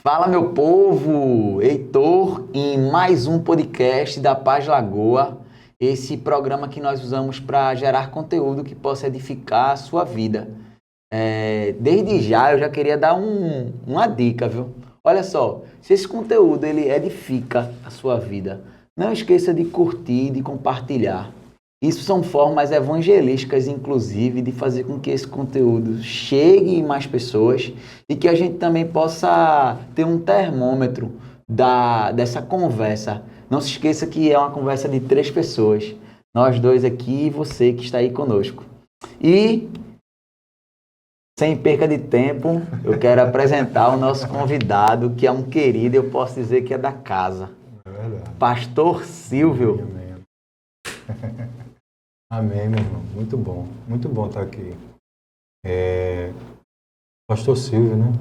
Fala, meu povo! Heitor em mais um podcast da Paz Lagoa, esse programa que nós usamos para gerar conteúdo que possa edificar a sua vida. Desde já eu já queria dar uma dica, viu? Olha só, se esse conteúdo ele edifica a sua vida, não esqueça de curtir, de compartilhar. Isso são formas evangelísticas, inclusive, de fazer com que esse conteúdo chegue em mais pessoas e que a gente também possa ter um termômetro dessa conversa. Não se esqueça que é uma conversa de 3 pessoas. Nós dois aqui e você que está aí conosco. E, sem perca de tempo, eu quero apresentar o nosso convidado, que é um querido, eu posso dizer que é da casa. É verdade. Pastor Silvio. Amém. Amém, meu irmão. Muito bom estar aqui. Pastor Silvio, né?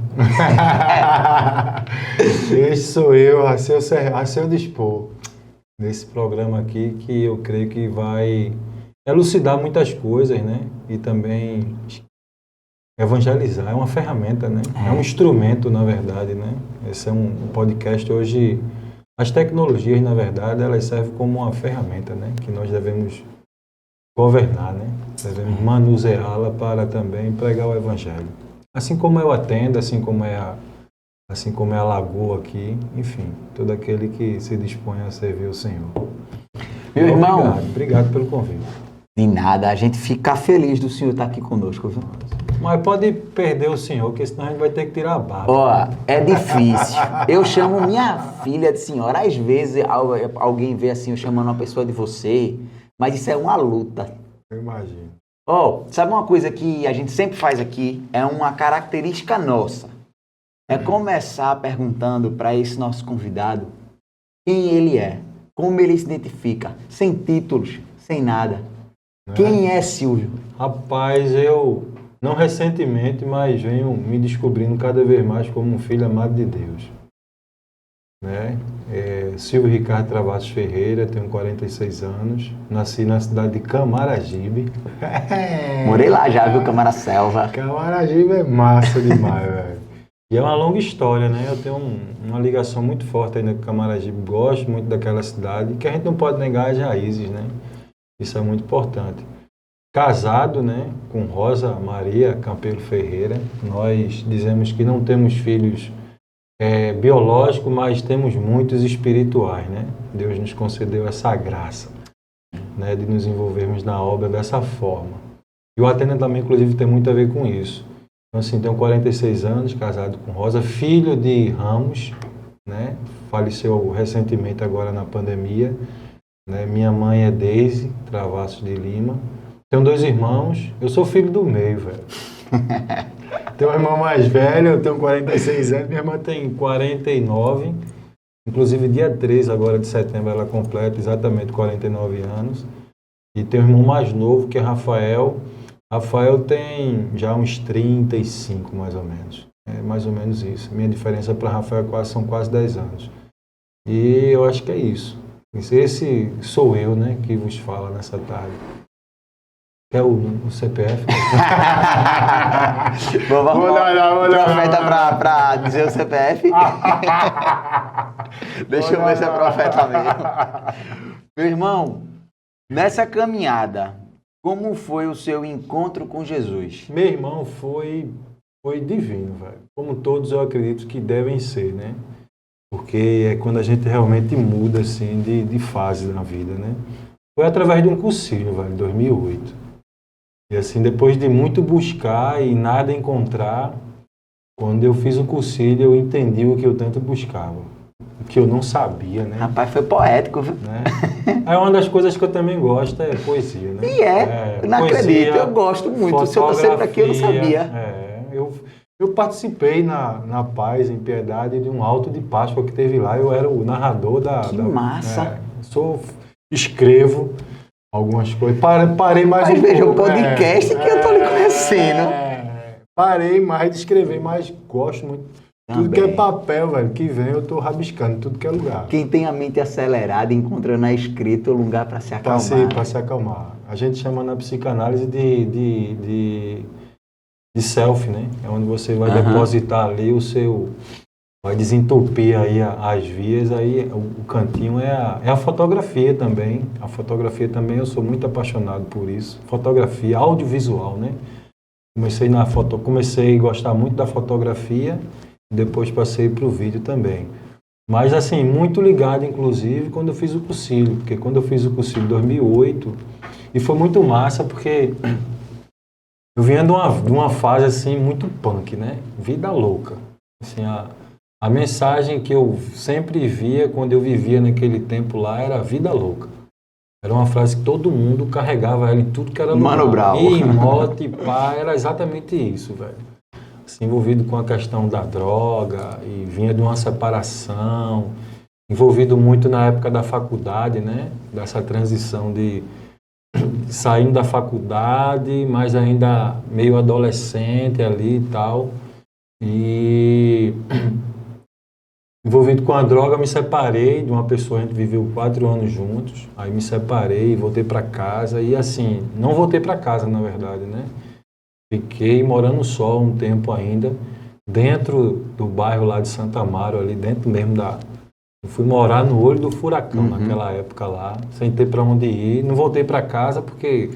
Esse sou eu, a seu dispor, nesse programa aqui, que eu creio que vai elucidar muitas coisas, né? E também evangelizar. É uma ferramenta, né? É um instrumento, na verdade, né? Esse é um podcast hoje. As tecnologias, na verdade, elas servem como uma ferramenta, né? Que nós devemos governar, né? Devemos manuseá-la para também pregar o Evangelho. Assim como eu atendo, assim como é a Lagoa aqui, enfim, todo aquele que se dispõe a servir o Senhor. Meu irmão, obrigado pelo convite. De nada, a gente fica feliz do senhor estar aqui conosco, viu? Mas pode perder o senhor, porque senão a gente vai ter que tirar a barba. Ó, é difícil. Eu chamo minha filha de senhora. Às vezes alguém vê assim, eu chamando uma pessoa de você, mas isso é uma luta. Eu imagino. Ó, sabe uma coisa que a gente sempre faz aqui? É uma característica nossa. É começar perguntando para esse nosso convidado quem ele é, como ele se identifica, sem títulos, sem nada. Quem é Silvio? Rapaz, eu, não recentemente, mas venho me descobrindo cada vez mais como um filho amado de Deus. Né? Silvio Ricardo Travassos Ferreira, tenho 46 anos, nasci na cidade de Camaragibe. Morei lá já, viu, Camaraselva. Camaragibe é massa demais, velho. E é uma longa história, né? Eu tenho uma ligação muito forte ainda com Camaragibe, gosto muito daquela cidade, que a gente não pode negar as raízes, né? Isso é muito importante. Casado, né, com Rosa Maria Campelo Ferreira, nós dizemos que não temos filhos biológicos, mas temos muitos espirituais, né? Deus nos concedeu essa graça, né, de nos envolvermos na obra dessa forma. E o Atena também, inclusive, tem muito a ver com isso. Então, assim, tenho 46 anos, casado com Rosa, filho de Ramos, né? Faleceu recentemente agora na pandemia. Né? Minha mãe é Deise Travassos de Lima. Tenho 2 irmãos. Eu sou filho do meio, velho. Tenho um irmão mais velho, eu tenho 46 anos. Minha irmã tem 49. Inclusive, dia 3 agora de setembro, ela completa exatamente 49 anos. E tenho um irmão mais novo, que é Rafael. Rafael tem já uns 35, mais ou menos. É mais ou menos isso. Minha diferença para Rafael são quase 10 anos. E eu acho que é isso. Esse sou eu, né, que vos fala nessa tarde. Quer o CPF? Vou profeta pra dizer o CPF? Deixa eu ver se é profeta mesmo. Meu irmão, nessa caminhada, como foi o seu encontro com Jesus? Meu irmão, foi divino, velho. Como todos eu acredito que devem ser, né? Porque é quando a gente realmente muda, assim, de fase na vida, né? Foi através de um cursilho, velho, em 2008. E, assim, depois de muito buscar e nada encontrar, quando eu fiz o cursilho, eu entendi o que eu tanto buscava. O que eu não sabia, né? Rapaz, foi poético, viu? Né? Aí uma das coisas que eu também gosto é poesia, né? E eu não acredito, eu gosto muito. O senhor está sempre aqui, eu não sabia. Eu participei na Paz, em Piedade, de um alto de Páscoa que teve lá. Eu era o narrador Que massa! Escrevo algumas coisas. Parei mais Mas veja, o podcast que eu tô lhe conhecendo. Parei mais de escrever, mas gosto muito. Também. Tudo que é papel, velho, que vem, eu tô rabiscando, tudo que é lugar. Quem tem a mente acelerada encontra na escrita o lugar para se acalmar. Para se acalmar. A gente chama na psicanálise de self, né? É onde você vai depositar ali o seu vai desentupir aí as vias, aí o cantinho é a fotografia também. A fotografia também, eu sou muito apaixonado por isso. Fotografia, audiovisual, né? Comecei a gostar muito da fotografia, depois passei para o vídeo também. Mas assim, muito ligado, inclusive, quando eu fiz o cursilho, porque quando eu fiz o cursilho em 2008, e foi muito massa, porque eu vinha de uma fase assim, muito punk, né? Vida louca. Assim, a mensagem que eu sempre via quando eu vivia naquele tempo lá era vida louca. Era uma frase que todo mundo carregava ela em tudo que era lugar. Mano Brown. E mote, pá, era exatamente isso, velho. Assim, envolvido com a questão da droga e vinha de uma separação, envolvido muito na época da faculdade, né? Dessa transição de saindo da faculdade, mas ainda meio adolescente ali e tal. E envolvido com a droga, me separei de uma pessoa, a gente viveu 4 anos juntos, aí me separei, voltei para casa e assim, não voltei para casa na verdade, né? Fiquei morando só um tempo ainda, dentro do bairro lá de Santa Amaro, ali dentro mesmo Eu fui morar no olho do furacão naquela época lá, sem ter para onde ir, não voltei para casa porque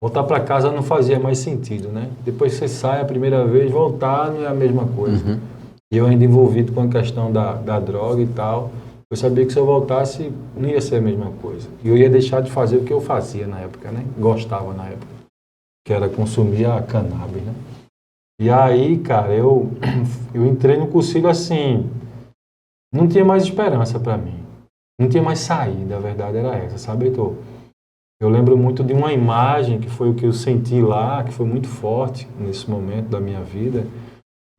voltar para casa não fazia mais sentido, né? Depois que você sai a primeira vez, voltar não é a mesma coisa. E eu ainda envolvido com a questão da droga e tal, eu sabia que se eu voltasse não ia ser a mesma coisa. E eu ia deixar de fazer o que eu fazia na época, né? Gostava na época, que era consumir a cannabis, né? E aí, cara, eu entrei no cursilho assim, não tinha mais esperança para mim. Não tinha mais saída, a verdade era essa, sabe, Heitor? Eu lembro muito de uma imagem que foi o que eu senti lá, que foi muito forte nesse momento da minha vida.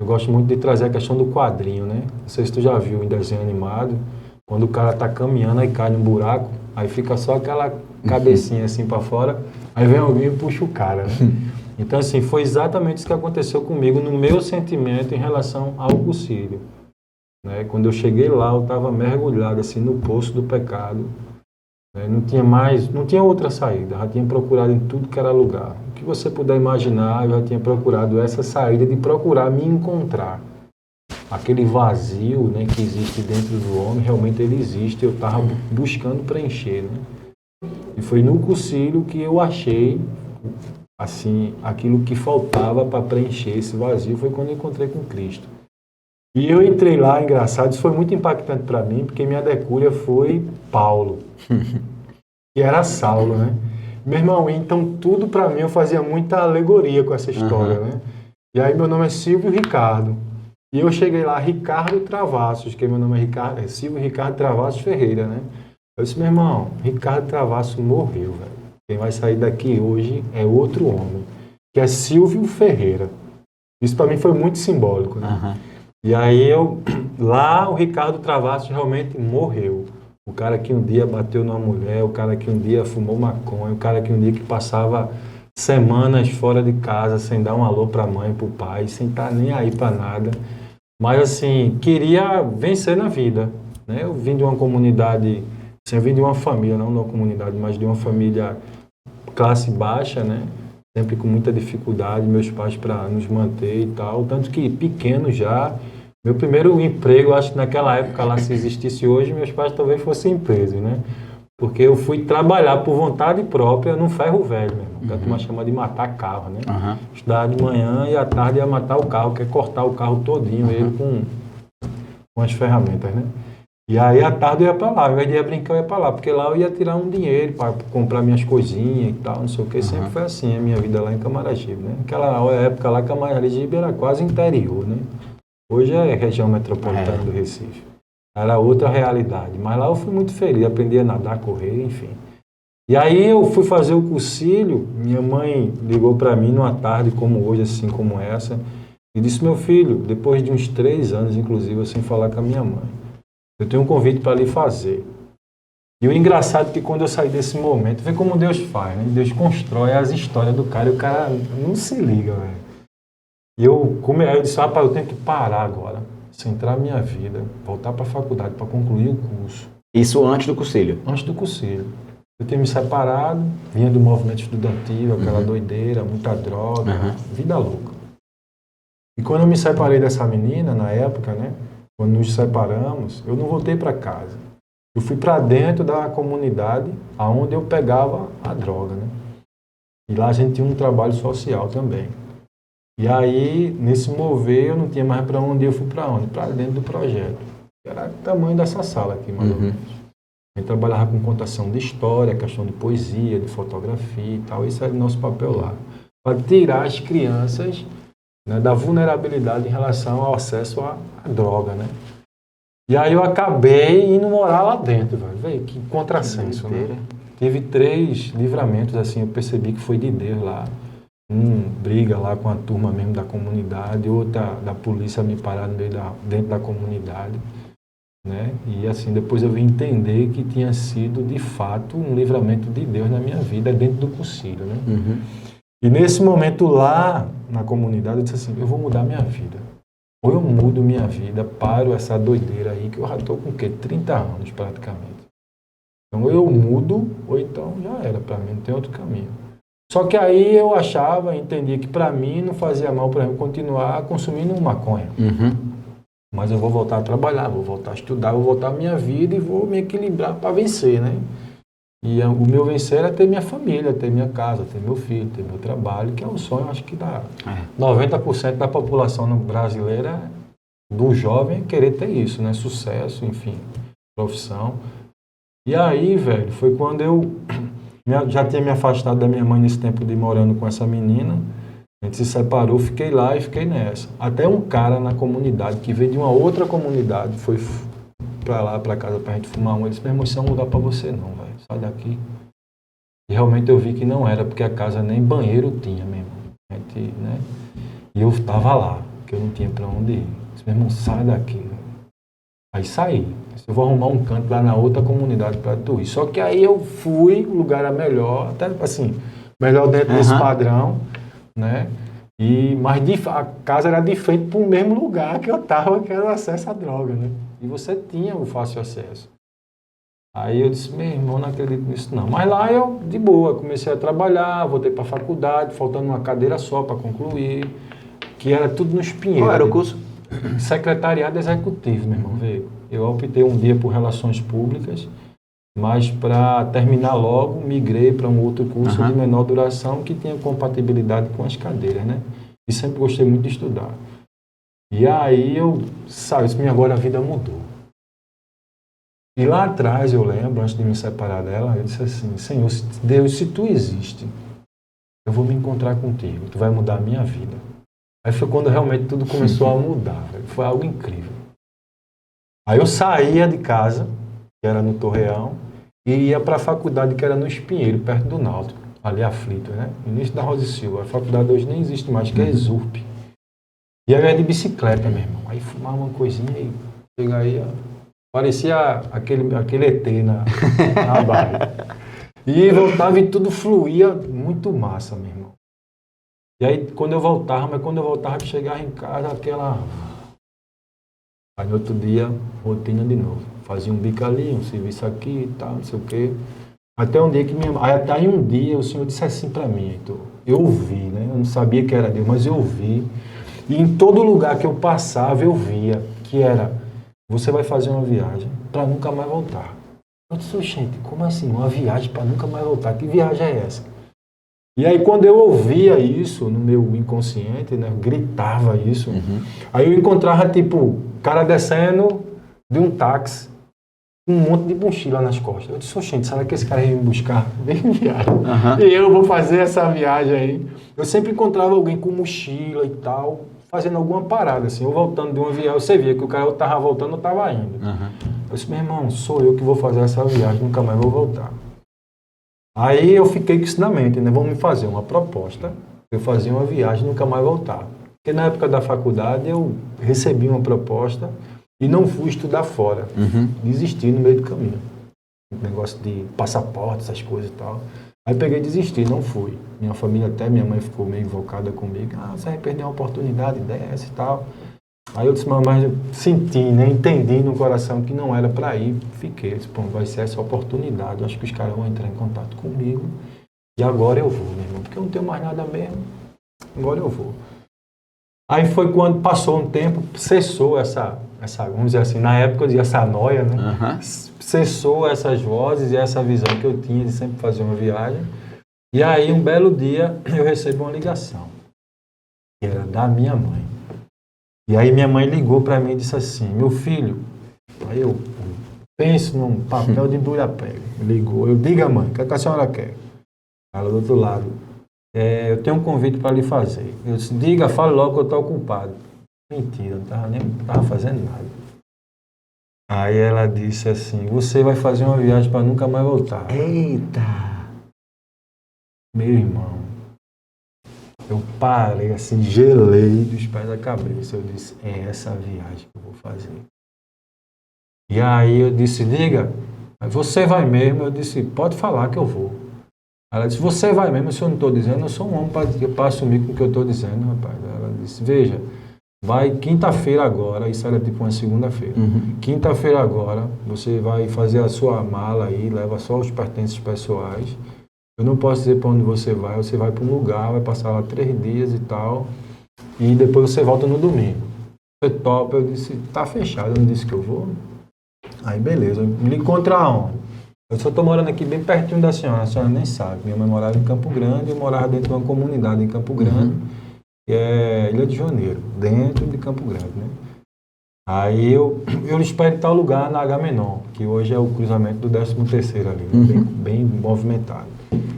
Eu gosto muito de trazer a questão do quadrinho, né? Não sei se tu já viu em desenho animado, quando o cara tá caminhando e cai num buraco, aí fica só aquela cabecinha assim para fora, aí vem alguém e puxa o cara, né? Então, assim, foi exatamente isso que aconteceu comigo no meu sentimento em relação ao cursilho, né? Quando eu cheguei lá, eu estava mergulhado assim no poço do pecado, né? Não tinha outra saída, já tinha procurado em tudo que era lugar. O que você puder imaginar, eu já tinha procurado essa saída de procurar me encontrar. Aquele vazio, né, que existe dentro do homem, realmente ele existe, eu estava buscando preencher, né? E foi no cursilho que eu achei, assim, aquilo que faltava para preencher esse vazio, foi quando eu encontrei com Cristo. E eu entrei lá, engraçado, isso foi muito impactante para mim, porque minha decúria foi Paulo, que era Saulo, né? Meu irmão, então tudo para mim eu fazia muita alegoria com essa história, né? E aí meu nome é Silvio Ricardo. E eu cheguei lá, Ricardo Travassos, que meu nome é Silvio Ricardo Travassos Ferreira, né? Eu disse, meu irmão, Ricardo Travassos morreu, velho. Quem vai sair daqui hoje é outro homem, que é Silvio Ferreira. Isso para mim foi muito simbólico, né? E aí lá o Ricardo Travassos realmente morreu. O cara que um dia bateu numa mulher, o cara que um dia fumou maconha, o cara que um dia que passava semanas fora de casa sem dar um alô para a mãe, para o pai, sem estar nem aí para nada. Mas assim, queria vencer na vida, né? Eu vim de uma comunidade, assim, eu vim de uma família, não de uma comunidade, mas de uma família classe baixa, né? Sempre com muita dificuldade, meus pais para nos manter e tal, tanto que pequeno já. Meu primeiro emprego, acho que naquela época lá, se existisse hoje, meus pais talvez fossem presos, né? Porque eu fui trabalhar por vontade própria num ferro velho, mesmo. Que a turma chama de matar carro, né? Estudar de manhã e à tarde ia matar o carro, que é cortar o carro todinho, ele com as ferramentas, né? E aí à tarde eu ia para lá, ao invés de ir brincar eu ia para lá, porque lá eu ia tirar um dinheiro para comprar minhas coisinhas e tal, não sei o que, sempre foi assim a minha vida lá em Camaragibe, né? Naquela época lá, Camaragibe era quase interior, né? Hoje é região metropolitana do Recife. Era outra realidade. Mas lá eu fui muito feliz, aprendi a nadar, correr, enfim. E aí eu fui fazer o cursilho, minha mãe ligou para mim numa tarde como hoje, assim como essa, e disse, meu filho, depois de uns 3 anos, inclusive, sem falar com a minha mãe, eu tenho um convite para lhe fazer. E o engraçado é que quando eu saí desse momento, vê como Deus faz, né? Deus constrói as histórias do cara e o cara não se liga, velho. E eu disse, rapaz, eu tenho que parar agora, centrar minha vida, voltar para a faculdade para concluir o curso. Isso antes do cursilho? Antes do cursilho. Eu tinha me separado, vinha do movimento estudantil, aquela doideira, muita droga, vida louca. E quando eu me separei dessa menina, na época, né, quando nos separamos, eu não voltei para casa. Eu fui para dentro da comunidade, aonde eu pegava a droga, né? E lá a gente tinha um trabalho social também. E aí, nesse mover, eu não tinha mais para onde, eu fui para onde? Para dentro do projeto. Era o tamanho dessa sala aqui, mais ou menos. A gente trabalhava com contação de história, questão de poesia, de fotografia e tal. Esse era o nosso papel lá. Para tirar as crianças, né, da vulnerabilidade em relação ao acesso à droga, né? E aí eu acabei indo morar lá dentro, velho. Véi, que contrassenso, né? Tive 3 livramentos, assim, eu percebi que foi de Deus lá. Briga lá com a turma mesmo da comunidade, outra da polícia me parar no meio dentro da comunidade, né? E assim, depois eu vim entender que tinha sido, de fato, um livramento de Deus na minha vida, dentro do concílio, né? E nesse momento lá, na comunidade, eu disse assim, eu vou mudar minha vida. Ou eu mudo minha vida, paro essa doideira aí, que eu já estou com o quê? 30 anos, praticamente. Então, ou eu mudo, ou então já era para mim, não tem outro caminho. Só que aí eu achava, entendia que para mim não fazia mal, por exemplo, continuar consumindo maconha. Mas eu vou voltar a trabalhar, vou voltar a estudar, vou voltar a minha vida e vou me equilibrar para vencer, né? E o meu vencer era ter minha família, ter minha casa, ter meu filho, ter meu trabalho, que é um sonho, acho que dá. 90% da população brasileira, do jovem, é querer ter isso, né? Sucesso, enfim, profissão. E aí, velho, foi quando eu já tinha me afastado da minha mãe nesse tempo de morando com essa menina. A gente se separou, fiquei lá e fiquei nessa. Até um cara na comunidade, que veio de uma outra comunidade, foi pra lá, pra casa, pra gente fumar ele disse, meu irmão, isso é um lugar pra você não, velho, sai daqui. E realmente eu vi que não era, porque a casa nem banheiro tinha mesmo. A gente, né? E eu tava lá, porque eu não tinha pra onde ir. Eu disse, meu irmão, sai daqui, velho. Aí saí. Eu vou arrumar um canto lá na outra comunidade para tu ir. Só que aí eu fui, o lugar era melhor, até assim, melhor dentro desse padrão, né? Mas a casa era de frente para o mesmo lugar que eu estava, que era o acesso à droga, né? E você tinha o fácil acesso. Aí eu disse, meu irmão, não acredito nisso não. Mas lá eu, de boa, comecei a trabalhar, voltei para a faculdade, faltando uma cadeira só para concluir, que era tudo nos Pinheiros. Qual era o curso? Secretariado Executivo, meu irmão, veio. Eu optei um dia por Relações Públicas, mas para terminar logo, migrei para um outro curso de menor duração que tinha compatibilidade com as cadeiras, né? E sempre gostei muito de estudar. E aí eu saí, agora a vida mudou. E lá atrás, eu lembro, antes de me separar dela, eu disse assim, Senhor, Deus, se tu existe, eu vou me encontrar contigo, tu vai mudar a minha vida. Aí foi quando realmente tudo começou a mudar, velho. Foi algo incrível. Aí eu saía de casa, que era no Torreão, e ia para a faculdade, que era no Espinheiro, perto do Náutico, ali aflito, né? Início da Rosa e Silva. A faculdade hoje nem existe mais, que é Exurp. E aí eu ia de bicicleta, meu irmão. Aí fumava uma coisinha e chega aí, ó, parecia aquele ET na barra. E voltava e tudo fluía muito massa, meu irmão. E aí, quando eu voltava, chegava em casa, aquela... Aí, no outro dia, rotina de novo. Fazia um bico ali, um serviço aqui e tal, não sei o quê. Até um dia que até aí um dia o Senhor disse assim para mim, Heitor, eu ouvi, né? Eu não sabia que era Deus, mas eu ouvi. E em todo lugar que eu passava, eu via que era, você vai fazer uma viagem para nunca mais voltar. Eu disse, gente, como assim? Uma viagem para nunca mais voltar? Que viagem é essa? E aí, quando eu ouvia isso no meu inconsciente, né, eu gritava isso, aí eu encontrava, tipo, cara descendo de um táxi, um monte de mochila nas costas. Eu disse, gente, será que esse cara ia me buscar? Vem viagem. E eu vou fazer essa viagem aí. Eu sempre encontrava alguém com mochila e tal, fazendo alguma parada, assim, ou voltando de uma viagem. Você via que o cara estava voltando ou estava indo. Eu disse, meu irmão, sou eu que vou fazer essa viagem, nunca mais vou voltar. Aí eu fiquei com isso na mente, né? Vamos me fazer uma proposta, eu fazia uma viagem e nunca mais voltar. Porque na época da faculdade eu recebi uma proposta e não fui estudar fora. Desisti no meio do caminho. Negócio de passaporte, essas coisas e tal. Aí peguei e desisti, não fui. Minha família, até minha mãe ficou meio invocada comigo. Você vai perder uma oportunidade dessa e tal. Aí eu disse, mas eu senti, né? Entendi no coração que não era para ir. Fiquei, eu disse, pô, vai ser essa oportunidade. Eu acho que os caras vão entrar em contato comigo. E agora eu vou, meu irmão. Porque eu não tenho mais nada mesmo. Agora eu vou. Aí foi quando passou um tempo, cessou essa vamos dizer assim, na época eu dizia essa noia, né? Aham. Cessou essas vozes e essa visão que eu tinha de sempre fazer uma viagem. E aí, um belo dia, eu recebo uma ligação, que era da minha mãe. E aí minha mãe ligou para mim e disse assim, meu filho, aí eu penso num papel de embrulha-pega. Ligou, eu diga mãe, o que a senhora quer? Ela do outro lado, eu tenho um convite para lhe fazer. Eu disse, diga, fale logo que eu estou ocupado. Mentira, não estava fazendo nada. Aí ela disse assim, você vai fazer uma viagem para nunca mais voltar. Eita! Meu irmão, eu parei assim, gelei dos pés da cabeça. Eu disse, é essa a viagem que eu vou fazer. E aí eu disse, diga, você vai mesmo? Eu disse, pode falar que eu vou. Ela disse, você vai mesmo? Se eu não estou dizendo, eu sou um homem para assumir com o que eu estou dizendo, rapaz. Ela disse, veja, vai quinta-feira agora, isso era tipo uma segunda-feira. Quinta-feira agora, você vai fazer a sua mala aí, leva só os pertences pessoais. Eu não posso dizer para onde você vai para um lugar, vai passar lá 3 dias e tal, e depois você volta no domingo. Você topa? Eu disse, tá fechado, eu não disse que eu vou. Aí beleza, me encontra aonde? Eu só estou morando aqui bem pertinho da senhora, a senhora nem sabe. Minha mãe morava em Campo Grande, eu morava dentro de uma comunidade em Campo Grande, que é Ilha de Janeiro, dentro de Campo Grande, né? Aí eu espero em tal lugar na Agamenon, que hoje é o cruzamento do 13º ali, bem movimentado.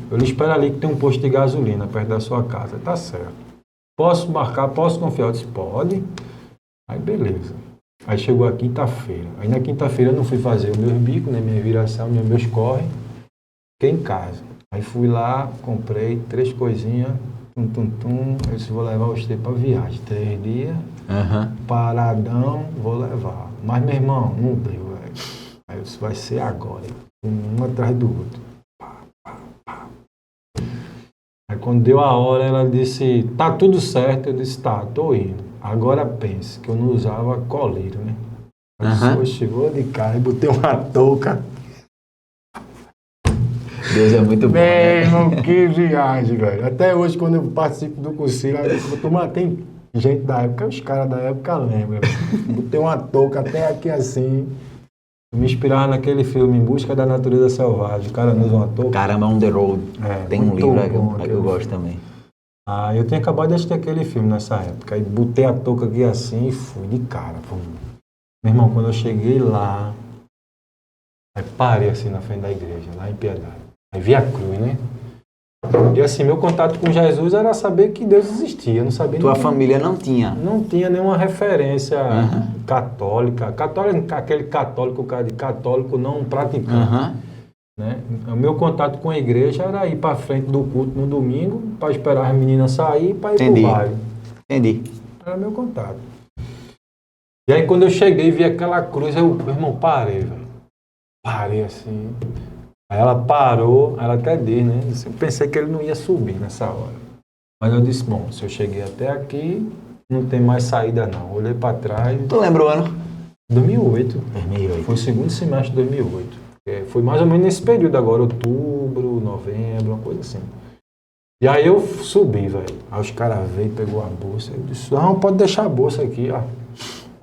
Eu lhe espero ali que tem um posto de gasolina perto da sua casa. Tá certo. Posso marcar? Posso confiar? Eu disse, pode. Aí beleza. Aí chegou a quinta-feira. Aí na quinta-feira eu não fui fazer o meu bico, né, minha viração, nem meus corre. Fiquei em casa. Aí fui lá, comprei 3 coisinhas, eu disse, vou levar você para viagem. 3 dias, paradão, vou levar. Mas, meu irmão, não deu, velho. Aí eu disse, vai ser agora. Um atrás do outro. Aí quando deu a hora, ela disse, tá tudo certo. Eu disse, tá, tô indo. Agora pense, que eu não usava colírio, né? Eu disse, oxe, vou de cara e botei uma touca. Deus é muito bom, Meu né? irmão, que viagem, velho. Até hoje, quando eu participo do concílio, tem gente da época, os caras da época lembram. Botei uma touca até aqui assim. Me inspirava naquele filme Em Busca da Natureza Selvagem. O cara não usa uma touca. Caramba, On the Road. Tem um livro que eu gosto também. Ah, eu tinha acabado de assistir aquele filme nessa época. Aí botei a touca aqui assim e fui de cara. Pô. Meu irmão, quando eu cheguei lá, aí parei assim na frente da igreja, lá em Piedade. Aí vi a cruz, né? E assim, meu contato com Jesus era saber que Deus existia. Eu não sabia. Tua família não tinha? Não tinha nenhuma referência católica. Aquele católico, cara de católico não praticante. Né? O meu contato com a igreja era ir para frente do culto no domingo, para esperar as meninas sair para ir pro baile. Entendi. Era meu contato. E aí quando eu cheguei e vi aquela cruz, meu irmão, parei, velho. Parei assim. Aí ela parou, ela até diz, né? Eu pensei que ele não ia subir nessa hora. Mas eu disse, bom, se eu cheguei até aqui, não tem mais saída não. Olhei para trás. Tu lembra o ano? 2008. 2008. Foi o segundo semestre de 2008. Foi mais ou menos nesse período agora, outubro, novembro, uma coisa assim. E aí eu subi, velho. Aí os caras veio, pegou a bolsa. Eu disse, não, pode deixar a bolsa aqui, ó.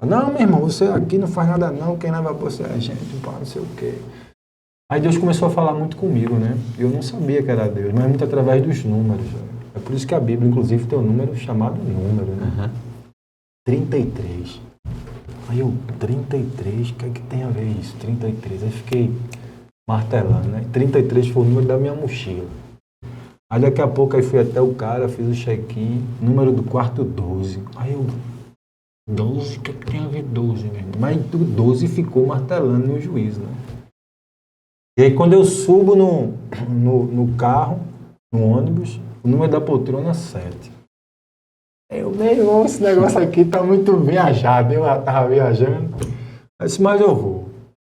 Não, meu irmão, você aqui não faz nada não. Quem leva a bolsa é a gente, pá, não sei o quê. Aí Deus começou a falar muito comigo, né? Eu não sabia que era Deus, mas muito através dos números, velho. É por isso que a Bíblia, inclusive, tem um número chamado número, né? 33. Aí eu, 33, o que é que tem a ver isso? 33. Aí fiquei martelando, né? 33 foi o número da minha mochila. Aí daqui a pouco aí fui até o cara, fiz o check-in, número do quarto 12. Aí eu, 12, o que é que tem a ver 12, meu irmão? Mas o 12 ficou martelando no juízo, né? E aí quando eu subo no carro, no ônibus, o número da poltrona 7. Eu, meu irmão, esse negócio aqui tá muito viajado. Eu tava viajando. Eu disse, mas eu vou.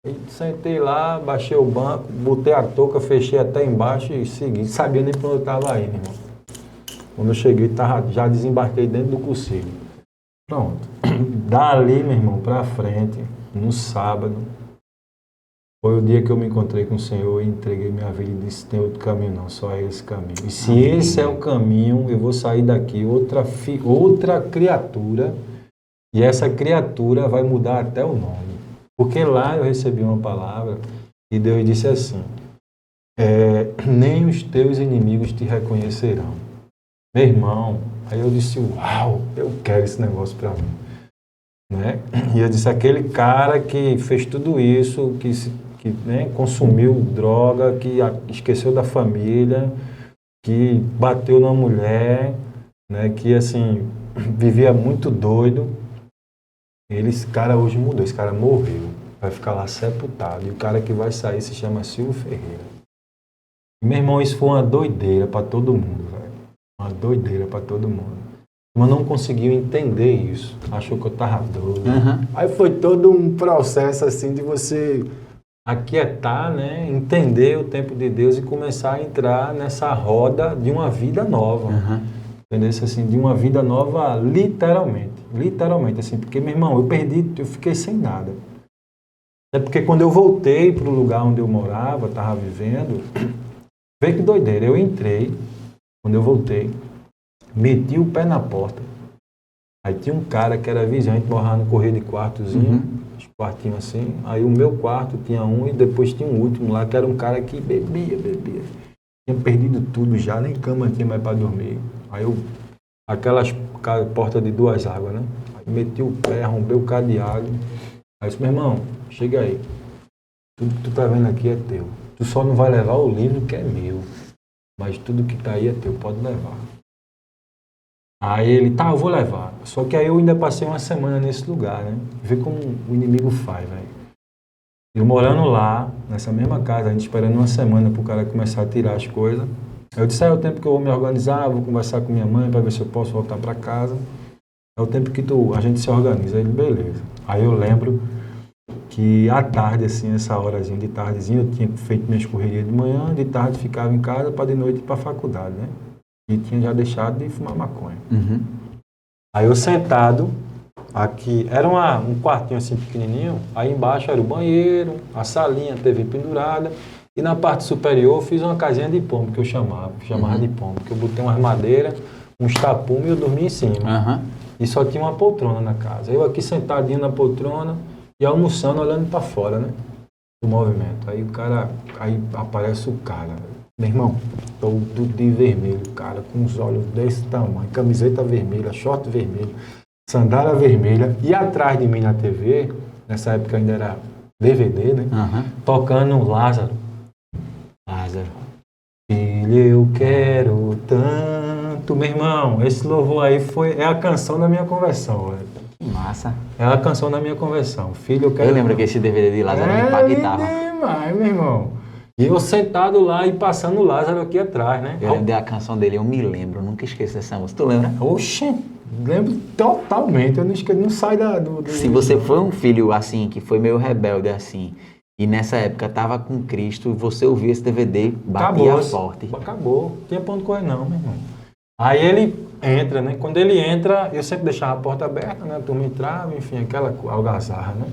Aí sentei lá, baixei o banco, botei a touca, fechei até embaixo e segui. Sabia nem pra onde eu tava indo, irmão. Quando eu cheguei, já desembarquei dentro do cursilho. Pronto. Dali, meu irmão, pra frente, no sábado, foi o dia que eu me encontrei com o Senhor e entreguei minha vida e disse, tem outro caminho não, só é esse caminho. E se esse é o caminho, eu vou sair daqui outra criatura E essa criatura vai mudar até o nome. Porque lá eu recebi uma palavra e Deus disse assim, nem os teus inimigos te reconhecerão. Meu irmão, aí eu disse, uau, eu quero esse negócio para mim. Né? E eu disse, aquele cara que fez tudo isso, né, consumiu droga, que esqueceu da família, que bateu na mulher, né, que assim, vivia muito doido. Esse cara hoje mudou, esse cara morreu, vai ficar lá sepultado. E o cara que vai sair se chama Silvio Ferreira. E, meu irmão, isso foi uma doideira para todo mundo, velho. Uma doideira para todo mundo. Mas não conseguiu entender isso. Achou que eu tava doido. Uhum. Aí foi todo um processo assim de você aquietar, né? Entender o tempo de Deus e começar a entrar nessa roda de uma vida nova. Uhum. Entendeu? Assim, de uma vida nova, literalmente. Literalmente, assim. Porque, meu irmão, eu fiquei sem nada. É porque quando eu voltei para o lugar onde eu morava, estava vivendo, vê que doideira. Eu entrei, quando eu voltei, meti o pé na porta. Aí tinha um cara que era vizinho, a gente morava no correio de quartozinho, uns quartinhos assim. Aí o meu quarto tinha um e depois tinha um último lá, que era um cara que bebia. Tinha perdido tudo já, nem cama tinha mais para dormir. Aí aquelas portas de 2 águas, né? Aí meti o pé, arrombei o cadeado. Aí eu disse, meu irmão, chega aí. Tudo que tu tá vendo aqui é teu. Tu só não vai levar o livro que é meu. Mas tudo que tá aí é teu, pode levar. Aí ele, tá, eu vou levar. Só que aí eu ainda passei uma semana nesse lugar, né? Vê como o inimigo faz, velho. Eu morando lá, nessa mesma casa, a gente esperando uma semana pro cara começar a tirar as coisas. Eu disse, é o tempo que eu vou me organizar, vou conversar com minha mãe para ver se eu posso voltar para casa. É o tempo que a gente se organiza. Ele, beleza. Aí eu lembro que à tarde, assim, essa horazinha de tardezinha, eu tinha feito minhas correrias de manhã, de tarde ficava em casa para de noite ir para a faculdade, né? E tinha já deixado de fumar maconha. Uhum. Aí eu sentado, aqui, era um quartinho assim pequenininho, aí embaixo era o banheiro, a salinha, a TV pendurada, e na parte superior eu fiz uma casinha de pombo, que eu chamava de pombo, que eu botei umas madeiras, uns tapumes e eu dormia em cima. Uhum. E só tinha uma poltrona na casa. Eu aqui sentadinho na poltrona e almoçando, olhando para fora, né? Do movimento. Aí aparece o cara, meu irmão, todo de vermelho, cara, com os olhos desse tamanho, camiseta vermelha, short vermelho, sandália vermelha, e atrás de mim na TV, nessa época ainda era DVD, né? Tocando Lázaro. Filho, eu quero tanto. Meu irmão, esse louvor aí é a canção da minha conversão, velho. Massa. É a canção da minha conversão. Filho, eu quero Eu lembro tanto. que esse DVD de Lázaro me impactava. Demais, meu irmão. E eu sentado lá e passando o Lázaro aqui atrás, né? Eu lembro da canção dele, eu me lembro, nunca esqueço dessa música. Tu lembra? Oxê, lembro totalmente. Eu não esqueço, não sai do... Se você foi um filho assim, que foi meio rebelde assim, e nessa época tava com Cristo, você ouvia esse DVD, batia forte. Acabou. Não tinha pra onde correr não, meu irmão. Aí ele entra, né? Quando ele entra, eu sempre deixava a porta aberta, né? A turma entrava, enfim, aquela algazarra, né?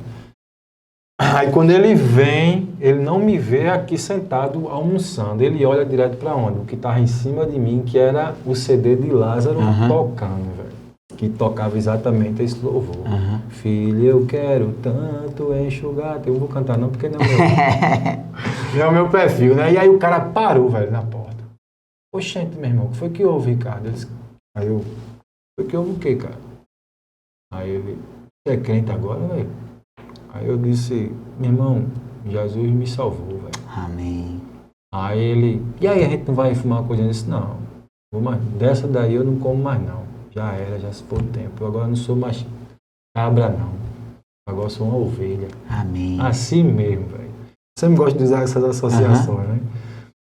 Aí quando ele vem, ele não me vê aqui sentado almoçando. Ele olha direto para onde? O que estava em cima de mim, que era o CD de Lázaro tocando, velho. Que tocava exatamente esse louvor. Filho, eu quero tanto enxugar. Eu não vou cantar não, porque não é não é o meu perfil, né? E aí o cara parou, velho, na porta. Oxente, meu irmão, o que foi que houve, Ricardo? Aí eu, foi que houve o quê, cara? Aí ele, você é crente agora, velho? Aí eu disse, meu irmão, Jesus me salvou, velho. Amém. Aí ele, e aí a gente não vai fumar uma coisa? Eu disse, não, dessa daí eu não como mais não. Já era, já se foi o tempo. Eu agora não sou mais cabra não. Agora sou uma ovelha. Amém. Assim mesmo, velho. Você me gosta de usar essas associações, né?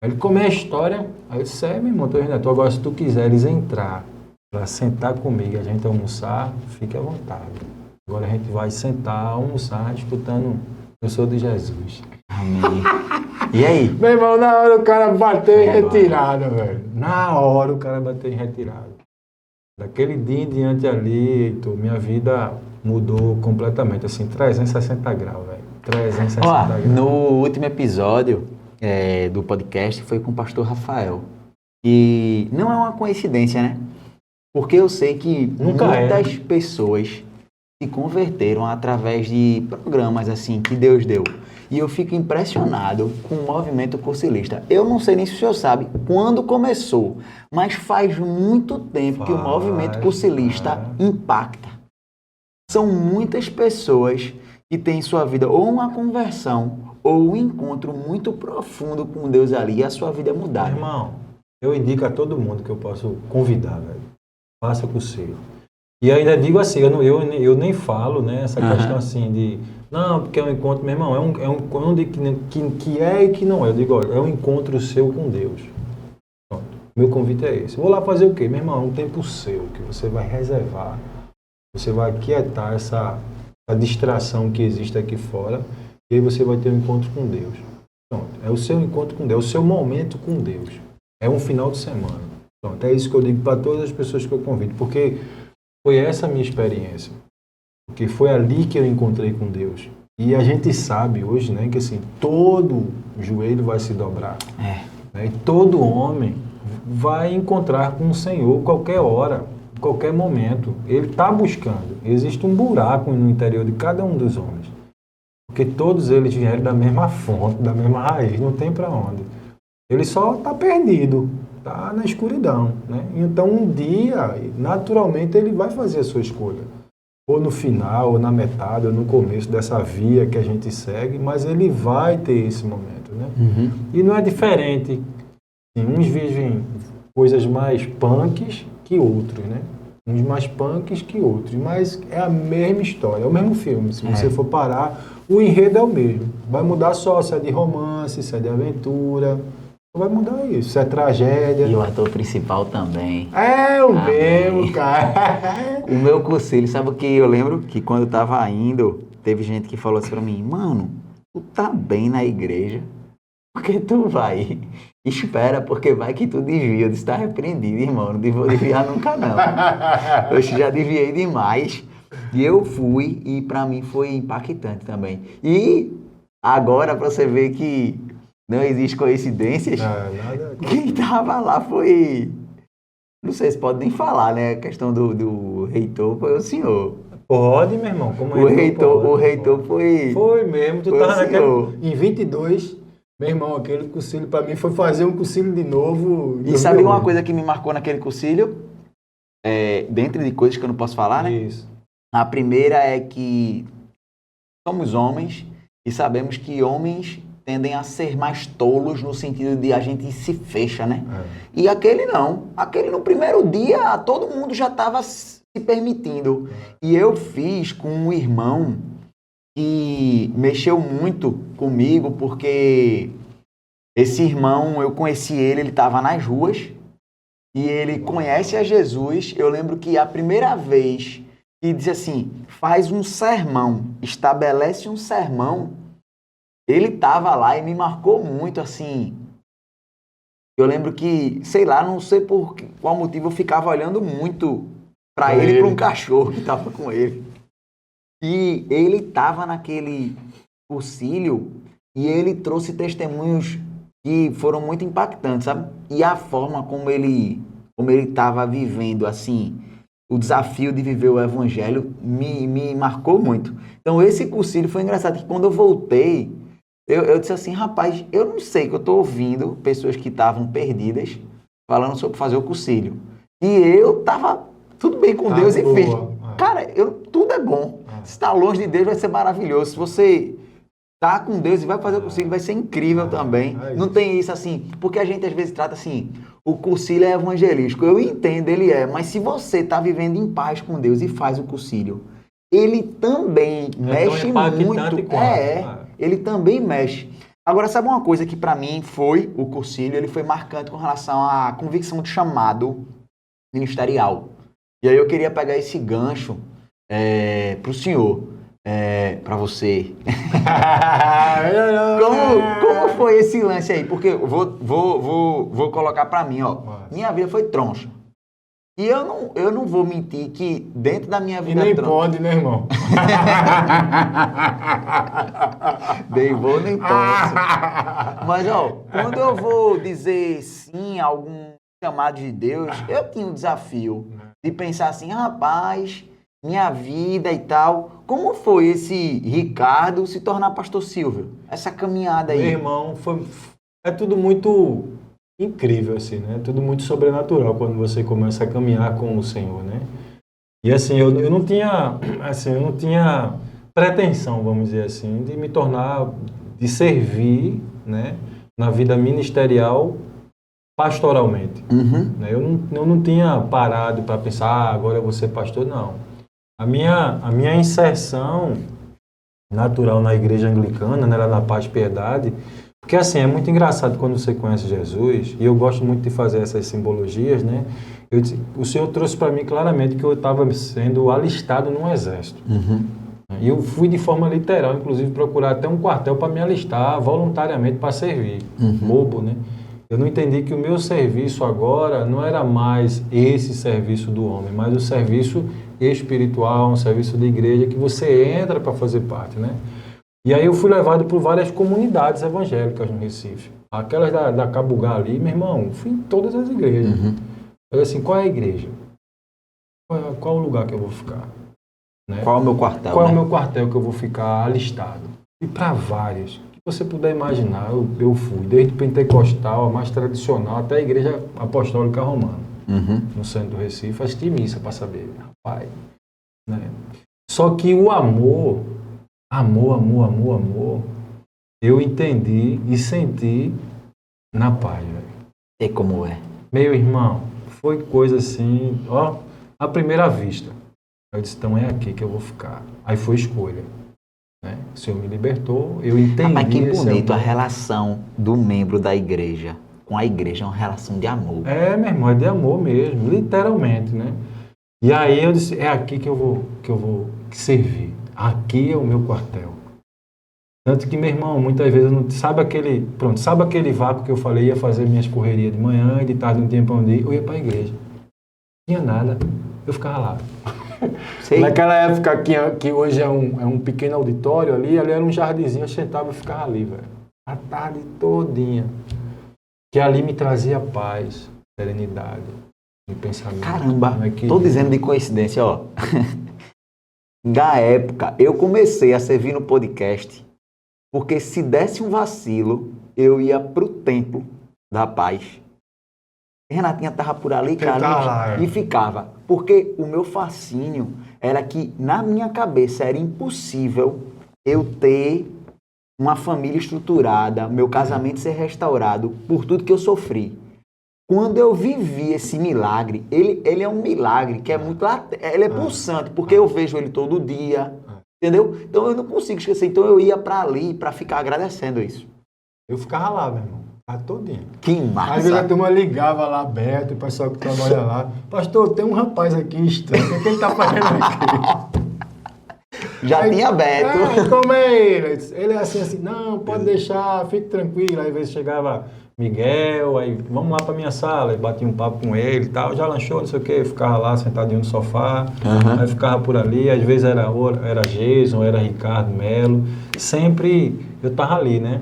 Aí ele comeu a história, aí eu disse, meu irmão, tu agora se tu quiseres entrar para sentar comigo e a gente almoçar, fique à vontade. Agora a gente vai sentar, almoçar, escutando Eu Sou de Jesus. Amém. E aí? Meu irmão, na hora o cara bateu em retirada, velho. Na hora o cara bateu em retirada. Daquele dia em diante ali, Heitor, minha vida mudou completamente, assim, 360 graus, velho. 360 graus. No último episódio do podcast foi com o pastor Rafael. E não é uma coincidência, né? Porque eu sei que muitas pessoas se converteram através de programas assim que Deus deu. E eu fico impressionado com o movimento cursilista. Eu não sei nem se o senhor sabe quando começou, mas faz muito tempo que o movimento cursilista impacta. São muitas pessoas que têm em sua vida ou uma conversão ou um encontro muito profundo com Deus ali e a sua vida é mudada. Irmão, eu indico a todo mundo que eu posso convidar, velho. Faça cursilho. E ainda digo assim, eu nem falo, né, essa questão assim de, não, porque é um encontro, meu irmão, eu não digo que é e que não é. Eu digo, olha, é um encontro seu com Deus. Pronto. Meu convite é esse. Vou lá fazer o quê? Meu irmão, é um tempo seu, que você vai reservar, você vai aquietar essa distração que existe aqui fora, e aí você vai ter um encontro com Deus. Pronto. É o seu encontro com Deus, é o seu momento com Deus. É um final de semana. Pronto. É isso que eu digo para todas as pessoas que eu convido, porque foi essa a minha experiência. Porque foi ali que eu encontrei com Deus. E a gente sabe hoje, né, que assim, todo joelho vai se dobrar. Né, e todo homem vai encontrar com o Senhor qualquer hora, qualquer momento. Ele está buscando. Existe um buraco no interior de cada um dos homens. Porque todos eles vieram da mesma fonte, da mesma raiz, não tem para onde. Ele só está perdido. Está na escuridão, né? Então um dia, naturalmente, ele vai fazer a sua escolha. Ou no final, ou na metade, ou no começo dessa via que a gente segue, mas ele vai ter esse momento, né? E não é diferente. Assim, uns vivem coisas mais punks que outros, né? Uns mais punks que outros, mas é a mesma história, é o mesmo filme. Se você for parar, o enredo é o mesmo. Vai mudar só se é de romance, se é de aventura. Vai mudar isso, se é tragédia. E o ator principal também. É o mesmo, cara. O meu conselho, sabe o que eu lembro? Que quando eu tava indo, teve gente que falou assim pra mim, mano, tu tá bem na igreja, porque tu vai. Espera, porque vai que tu desvia. Eu disse, tá repreendido, irmão, não vou desviar nunca não. Eu já desviei demais. E eu fui, e pra mim foi impactante também. E agora, pra você ver que não existe coincidências. Nada. Quem tava lá foi... Não sei se pode nem falar, né? A questão do reitor foi o senhor. Pode, meu irmão. Como o reitor foi... Foi mesmo. Tu foi tava em 22, meu irmão, aquele cursilho pra mim foi fazer um cursilho de novo. E sabe uma coisa que me marcou naquele cursilho? Dentro de coisas que eu não posso falar, né? Isso. A primeira é que somos homens e sabemos que homens tendem a ser mais tolos no sentido de a gente se fecha, né? E aquele não. Aquele no primeiro dia, todo mundo já estava se permitindo. E eu fiz com um irmão que mexeu muito comigo, porque esse irmão, eu conheci ele estava nas ruas, e ele conhece a Jesus. Eu lembro que a primeira vez que diz assim, faz um sermão, estabelece um sermão, ele estava lá e me marcou muito, assim. Eu lembro que, sei lá, não sei por qual motivo, eu ficava olhando muito para ele e para um cachorro que estava com ele. E ele estava naquele cursilho e ele trouxe testemunhos que foram muito impactantes, sabe? E a forma como ele estava vivendo, assim, o desafio de viver o evangelho me marcou muito. Então, esse cursilho foi engraçado, que quando eu voltei, eu disse assim, rapaz, eu não sei, que eu estou ouvindo pessoas que estavam perdidas falando sobre fazer o cursilho. E eu estava tudo bem com Deus e fiz. Cara, tudo é bom. Se está longe de Deus, vai ser maravilhoso. Se você está com Deus e vai fazer o cursilho, vai ser incrível também. Não tem isso assim, porque a gente às vezes trata assim, o cursilho é evangelístico. Eu entendo, ele é, mas se você está vivendo em paz com Deus e faz o cursilho, ele também mexe muito. Ele também mexe. Agora, sabe uma coisa que para mim foi o cursilho, ele foi marcante com relação à convicção de chamado ministerial. E aí eu queria pegar esse gancho para o senhor, para você. Como foi esse lance aí? Porque eu vou colocar para mim, ó. Minha vida foi troncha. E eu não vou mentir que dentro da minha vida... E nem pode, né, irmão? Nem vou, nem posso. Mas, ó, quando eu vou dizer sim a algum chamado de Deus, eu tinha um desafio de pensar assim, rapaz, minha vida e tal. Como foi esse Ricardo se tornar pastor Silvio? Essa caminhada aí. Meu irmão, é tudo muito incrível, assim, né? É tudo muito sobrenatural quando você começa a caminhar com o Senhor, né? E assim, eu não tinha, assim, eu não tinha pretensão, vamos dizer assim, de me tornar, de servir, né, na vida ministerial pastoralmente. Né? Eu não tinha parado para pensar, agora eu vou ser pastor, não. A minha inserção natural na igreja anglicana, né, lá na Paz e Piedade, porque assim, é muito engraçado quando você conhece Jesus, e eu gosto muito de fazer essas simbologias, né? O Senhor trouxe para mim claramente que eu estava sendo alistado num exército. E eu fui de forma literal, inclusive procurar até um quartel para me alistar voluntariamente para servir. Bobo, né? Eu não entendi que o meu serviço agora não era mais esse serviço do homem, mas o serviço espiritual, um serviço de igreja que você entra para fazer parte, né? E aí eu fui levado por várias comunidades evangélicas no Recife. Aquelas da Cabugá ali, meu irmão, fui em todas as igrejas. Eu assim, qual é a igreja? Qual o lugar que eu vou ficar? Né? Qual é o meu quartel? Qual é o meu quartel que eu vou ficar alistado? E para vários. Que você puder imaginar, eu fui. Desde o pentecostal, a mais tradicional, até a igreja apostólica romana. No centro do Recife, assisti missa para saber. Rapaz. Né? Só que o amor, eu entendi e senti na paz, velho. E como é? Meu irmão, foi coisa assim, ó, à primeira vista. Eu disse, então é aqui que eu vou ficar. Aí foi escolha. Né? O Senhor me libertou, eu entendi. Mas que bonito a relação do membro da igreja com a igreja, é uma relação de amor. É, meu irmão, é de amor mesmo, literalmente, né? E aí eu disse, é aqui que eu vou servir. Aqui é o meu quartel. Tanto que, meu irmão, muitas vezes, sabe aquele vácuo que eu falei, ia fazer minhas correrias de manhã e de tarde não tinha para onde ir, eu ia para a igreja. Não tinha nada, eu ficava lá. Sei. Naquela época que hoje é um pequeno auditório ali era um jardinzinho, eu sentava e ficava ali, velho. A tarde todinha. Que ali me trazia paz, serenidade, de pensamento. Caramba, tô dizendo de coincidência, ó. Na época, eu comecei a servir no podcast, porque se desse um vacilo, eu ia pro templo da paz. Renatinha estava por ali, cara, e ficava. Porque o meu fascínio era que, na minha cabeça, era impossível eu ter uma família estruturada, meu casamento ser restaurado por tudo que eu sofri. Quando eu vivi esse milagre, ele é um milagre que é muito ele é pulsante, porque eu vejo ele todo dia, entendeu? Então eu não consigo esquecer. Então eu ia para ali para ficar agradecendo isso. Eu ficava lá, meu irmão. A todinha. Que massa. Às vezes a turma ligava lá aberto, o pessoal que trabalha lá. Pastor, tem um rapaz aqui estranho, o que ele tá fazendo aqui? Já aí, tinha aberto. Como é ele? Ele é assim, não, pode deixar, fique tranquilo. Aí às vezes chegava Miguel, aí vamos lá pra minha sala, aí batia um papo com ele e tal, já lanchou, não sei o quê, ficava lá sentadinho no sofá, aí ficava por ali, às vezes era Jason, era Ricardo Melo, sempre eu tava ali, né?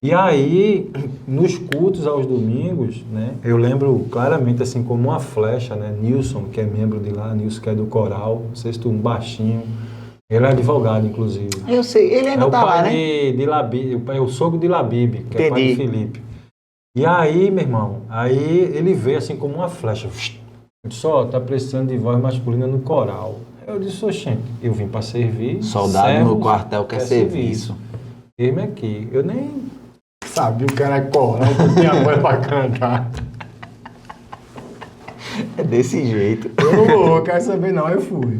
E aí, nos cultos aos domingos, né, eu lembro claramente, assim, como uma flecha, né, Nilson, que é membro de lá, Nilson, que é do coral, não sei se tu, um baixinho, ele é advogado, inclusive. Eu sei, ele ainda tá lá, né? De Labib, é o sogro de Labib, que é pai de Felipe. E aí, meu irmão, aí ele veio assim como uma flecha. Eu disse, ó, tá precisando de voz masculina no coral. Eu disse, oxente, eu vim para servir. Soldado no quartel quer serviço. Ele aqui, eu nem sabia o cara é coral, que tinha voz para cantar. É desse jeito. Eu não vou, quero saber não, eu fui.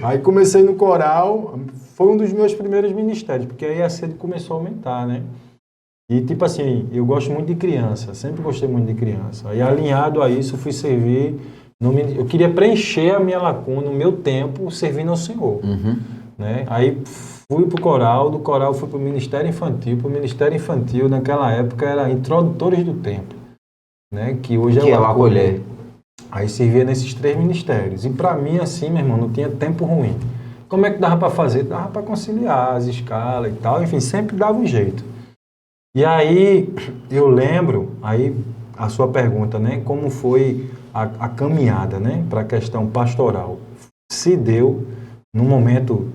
Aí comecei no coral, foi um dos meus primeiros ministérios, porque aí a sede começou a aumentar, né? E tipo assim, eu gosto muito de criança, sempre gostei muito de criança. Aí alinhado a isso, eu fui servir, eu queria preencher a minha lacuna, o meu tempo, servindo ao Senhor. Né? Aí fui pro coral, do coral fui pro Ministério Infantil. Pro Ministério Infantil, naquela época, era Introdutores do Templo, né? Que hoje é o Acolher. Aí servia nesses 3 ministérios. E para mim, assim, meu irmão, não tinha tempo ruim. Como é que dava para fazer? Dava para conciliar as escalas e tal, enfim, sempre dava um jeito. E aí, eu lembro, aí a sua pergunta, né? Como foi a caminhada, né? Para a questão pastoral. Se deu num momento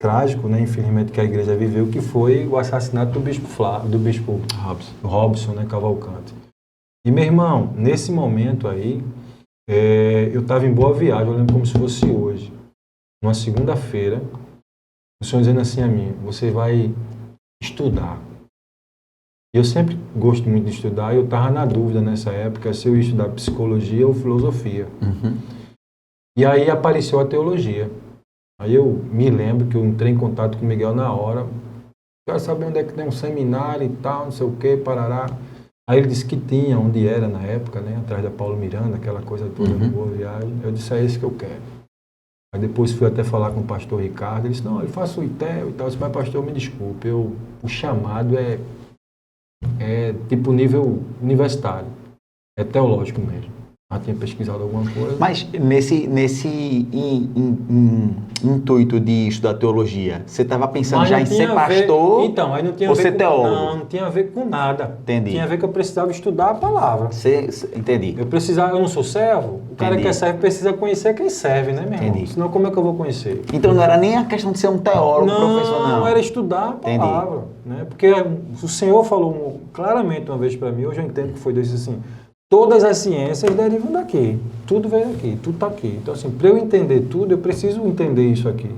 trágico, né, infelizmente, que a igreja viveu, que foi o assassinato do bispo Robson, né, Cavalcante. E, meu irmão, nesse momento aí, eu estava em Boa Viagem, eu lembro como se fosse hoje, numa segunda-feira, o Senhor dizendo assim a mim, você vai estudar. E eu sempre gosto muito de estudar, e eu estava na dúvida nessa época se eu ia estudar psicologia ou filosofia. E aí apareceu a teologia. Aí eu me lembro que eu entrei em contato com o Miguel na hora, quero saber onde é que tem um seminário e tal, não sei o que, parará. Aí ele disse que tinha, onde era na época, né, atrás da Paulo Miranda, aquela coisa toda de Boa Viagem. Eu disse, é esse que eu quero. Aí depois fui até falar com o pastor Ricardo, ele disse, não, eu faço o ITEL e tal. Eu disse, mas pastor, me desculpe, o chamado é tipo nível universitário, é teológico mesmo. Já tinha pesquisado alguma coisa. Mas nesse intuito de estudar teologia, você estava pensando já em ser pastor então, aí não tinha ou a ver ser com, teólogo? não tinha a ver com nada. Entendi. Tinha a ver que eu precisava estudar a palavra. Entendi. Eu não sou servo, o cara que é servo precisa conhecer quem serve, né, meu irmão? Entendi. Senão como é que eu vou conhecer? Então não era nem a questão de ser um teólogo, professor, não. Não, era estudar a palavra. Né? Porque o Senhor falou claramente uma vez para mim, hoje eu entendo que foi Deus assim, todas as ciências derivam daqui, tudo vem daqui, tudo está aqui. Então assim, para eu entender tudo, eu preciso entender isso aqui,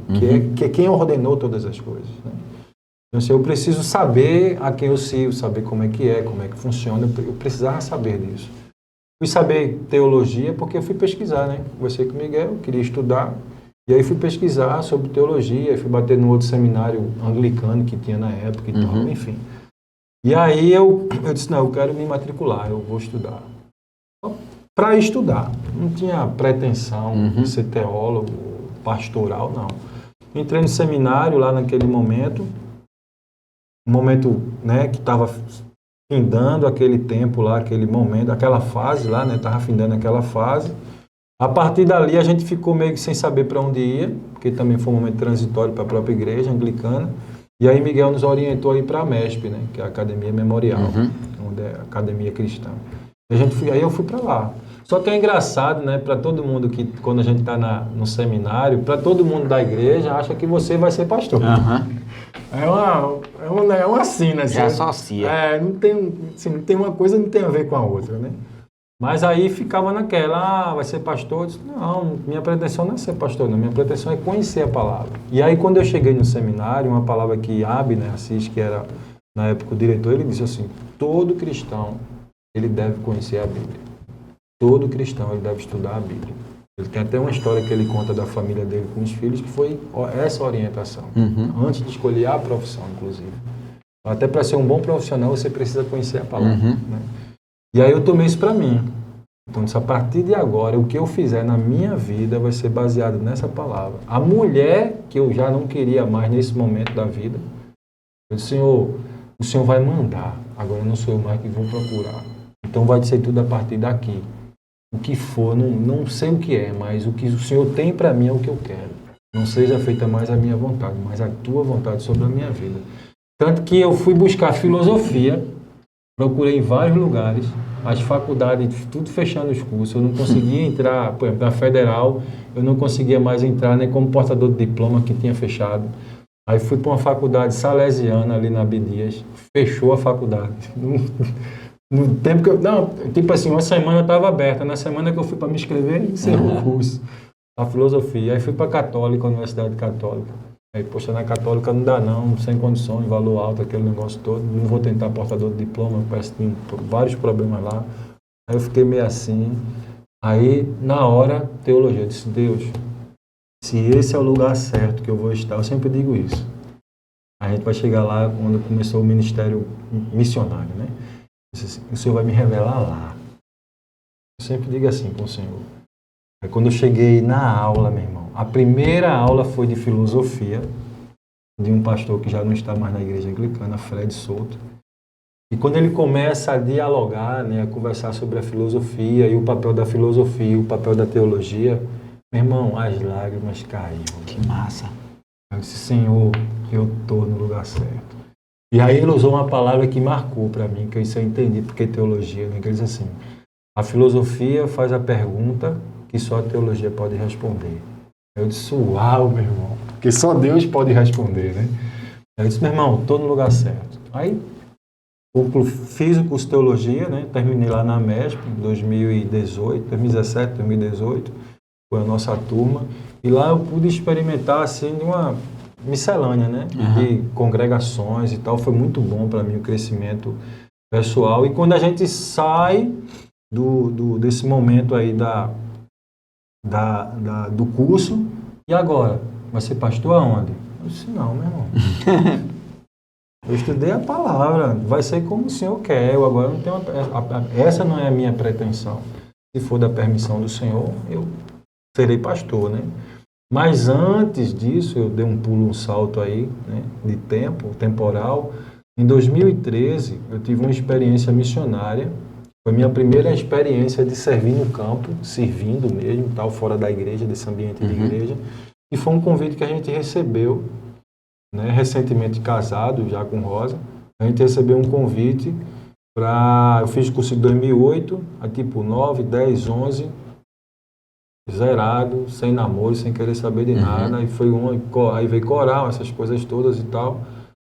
que é quem ordenou todas as coisas. Né? Então assim, eu preciso saber a quem eu sirvo, saber como é que funciona, eu precisava saber disso. Fui saber teologia porque eu fui pesquisar, né? Conversei com o Miguel, queria estudar, e aí fui pesquisar sobre teologia, fui bater no outro seminário anglicano que tinha na época e tal, enfim. E aí eu disse, não, eu quero me matricular, eu vou estudar. Para estudar, não tinha pretensão de ser teólogo, pastoral, não. Entrei no seminário lá naquele momento, né, que estava findando aquele tempo lá, aquele momento, aquela fase lá, né, estava findando aquela fase. A partir dali a gente ficou meio que sem saber para onde ia, porque também foi um momento transitório para a própria igreja anglicana. E aí Miguel nos orientou a ir para a MESP, né, que é a Academia Memorial, onde é a Academia Cristã. Aí eu fui para lá. Só que é engraçado, né, para todo mundo que, quando a gente está no seminário, para todo mundo da igreja, acha que você vai ser pastor. É uma sina. Assim, já associa. Não tem uma coisa, não tem a ver com a outra, né? Mas aí ficava naquela, vai ser pastor? Eu disse, não, minha pretensão não é ser pastor, não. Minha pretensão é conhecer a palavra. E aí quando eu cheguei no seminário, uma palavra que Abner Assis, que era na época o diretor, ele disse assim, todo cristão, ele deve conhecer a Bíblia. Todo cristão, ele deve estudar a Bíblia. Ele tem até uma história que ele conta da família dele com os filhos, que foi essa orientação. Antes de escolher a profissão, inclusive. Até para ser um bom profissional, você precisa conhecer a palavra. Né? E aí eu tomei isso para mim. Então, a partir de agora, o que eu fizer na minha vida vai ser baseado nessa palavra. A mulher que eu já não queria mais nesse momento da vida, eu disse, Senhor, o Senhor vai mandar. Agora não sou eu mais que vou procurar. Então vai ser tudo a partir daqui. O que for, não sei o que é, mas o que o Senhor tem para mim é o que eu quero. Não seja feita mais a minha vontade, mas a tua vontade sobre a minha vida. Tanto que eu fui buscar filosofia, procurei em vários lugares, as faculdades, tudo fechando os cursos, eu não conseguia entrar, por exemplo, na Federal, eu não conseguia mais entrar nem como portador de diploma que tinha fechado. Aí fui para uma faculdade salesiana ali na Abdias, fechou a faculdade. No tempo que eu... Não, tipo assim, uma semana estava aberta. Na semana que eu fui para me inscrever, encerrou o curso. A filosofia. Aí fui para a Católica, a Universidade Católica. Aí, poxa, na Católica não dá não, sem condições, valor alto, aquele negócio todo. Não vou tentar portador de diploma, parece que tem vários problemas lá. Aí eu fiquei meio assim. Aí, na hora, teologia. Eu disse, Deus, se esse é o lugar certo que eu vou estar, eu sempre digo isso. A gente vai chegar lá quando começou o ministério missionário, né? O Senhor vai me revelar lá. Eu sempre digo assim com o Senhor. Aí quando eu cheguei na aula, meu irmão, a primeira aula foi de filosofia, de um pastor que já não está mais na igreja anglicana, Fred Souto. E quando ele começa a dialogar, né, a conversar sobre a filosofia e o papel da filosofia, o papel da teologia, meu irmão, as lágrimas caíram. Que massa. Eu disse, Senhor, eu estou no lugar certo. E aí ele usou uma palavra que marcou para mim, que isso eu entendi, porque teologia, né? Que ele diz assim, a filosofia faz a pergunta que só a teologia pode responder. Eu disse, uau, meu irmão. Porque só Deus pode responder, né? Aí eu disse, meu irmão, estou no lugar certo. Aí fiz o curso de teologia, né? Terminei lá na MESP em 2017, 2018. Foi a nossa turma. E lá eu pude experimentar, assim, de uma miscelânea, né? De congregações e tal. Foi muito bom para mim o crescimento pessoal. E quando a gente sai desse momento aí do curso, e agora? Vai ser pastor aonde? Eu disse, não, meu irmão. Eu estudei a palavra, vai ser como o Senhor quer. Eu agora não tenho essa não é a minha pretensão. Se for da permissão do Senhor, eu serei pastor, né? Mas antes disso, eu dei um salto aí, né, de tempo, temporal. Em 2013, eu tive uma experiência missionária. Foi a minha primeira experiência de servir no campo, servindo mesmo, tal, fora da igreja, desse ambiente de igreja. E foi um convite que a gente recebeu, né, recentemente casado, já com Rosa. A gente recebeu um convite para... Eu fiz curso de 2008, aí tipo 9, 10, 11... zerado, sem namoro, sem querer saber de nada. Aí veio coral, essas coisas todas e tal.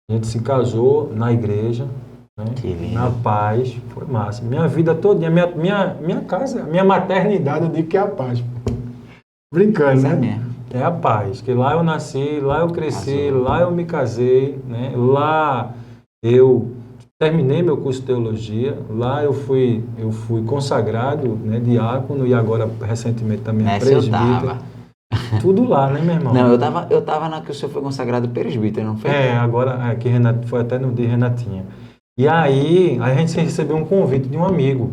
A gente se casou na igreja, né? Na paz. Foi massa. Minha vida toda, minha casa, minha maternidade, eu digo que é a paz. Brincando, né? É a paz. Que lá eu nasci, lá eu cresci, lá eu me casei, né? Lá eu terminei meu curso de teologia, lá eu fui consagrado, né, diácono e agora recentemente também presbítero. Tudo lá, né, meu irmão? Não, eu tava na que o senhor foi consagrado presbítero, não foi? Agora que foi até no dia Renatinha. E aí a gente recebeu um convite de um amigo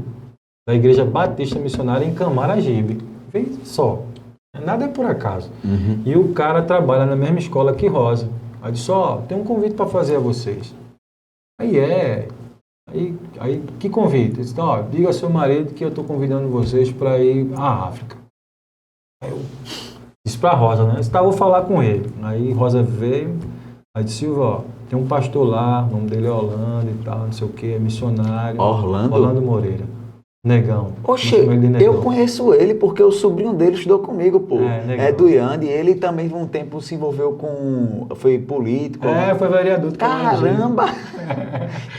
da Igreja Batista Missionária em Camaragibe. Vê só, nada é por acaso. E o cara trabalha na mesma escola que Rosa. Aí disse, tem um convite para fazer a vocês. Aí, que convite? Disse, diga ao seu marido que eu estou convidando vocês para ir à África. Aí eu disse para Rosa, né? Vou falar com ele. Aí Rosa veio, aí disse, Silva, tem um pastor lá, o nome dele é Orlando e tal, não sei o que, é missionário. Orlando Moreira. Negão. Oxe, eu conheço ele porque o sobrinho dele estudou comigo, pô. É do Yandi. Ele também, um tempo, se envolveu com... Foi político. Foi vereador. Caramba!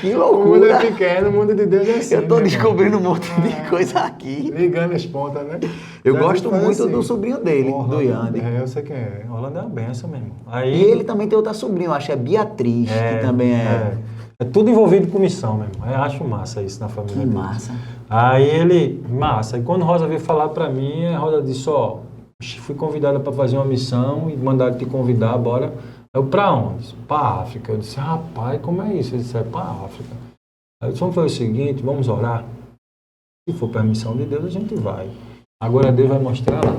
Que loucura! O mundo é pequeno, o mundo de Deus é assim. Eu tô descobrindo um monte de coisa aqui. Ligando as pontas, né? Eu gosto muito do sobrinho dele, do Yandi. Eu sei quem é. Orlando é uma benção mesmo. E ele também tem outra sobrinha, eu acho, é Beatriz, que também é... É tudo envolvido com missão mesmo. Eu acho massa isso na família dele. Que massa. Aí massa. E quando Rosa veio falar pra mim, a Rosa disse, fui convidada para fazer uma missão e mandaram te convidar, bora. Eu, pra onde? Pra África. Eu disse, rapaz, como é isso? Ele disse, pra África. Aí eu disse, vamos fazer o seguinte, vamos orar. Se for permissão de Deus, a gente vai. Agora Deus vai mostrar lá.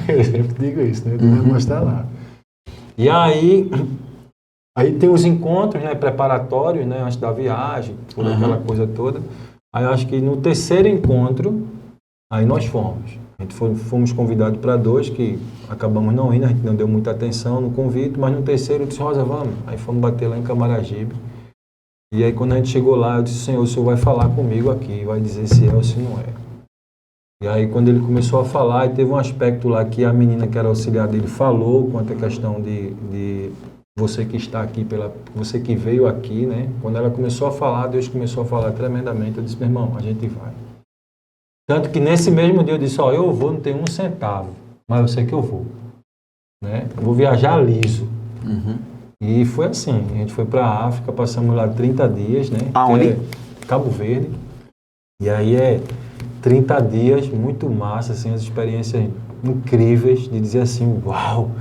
Eu sempre digo isso, né? Deus vai mostrar lá. E aí tem os encontros, né, preparatórios, né, antes da viagem, toda aquela coisa toda. Aí eu acho que no terceiro encontro, aí nós fomos. A gente fomos convidados para 2, que acabamos não indo, a gente não deu muita atenção no convite, mas no terceiro eu disse, Rosa, vamos. Aí fomos bater lá em Camaragibe. E aí quando a gente chegou lá, eu disse, Senhor, o Senhor vai falar comigo aqui, vai dizer se é ou se não é. E aí quando ele começou a falar, e teve um aspecto lá que a menina que era auxiliar dele falou, quanto à questão de você que está aqui, você que veio aqui, né? Quando ela começou a falar, Deus começou a falar tremendamente. Eu disse, meu irmão, a gente vai. Tanto que nesse mesmo dia eu disse, eu vou, não tenho um centavo, mas eu sei que eu vou. Né? Eu vou viajar liso. E foi assim, a gente foi para a África, passamos lá 30 dias, né? Aonde? Cabo Verde. E aí 30 dias, muito massa, assim, as experiências incríveis de dizer assim, uau!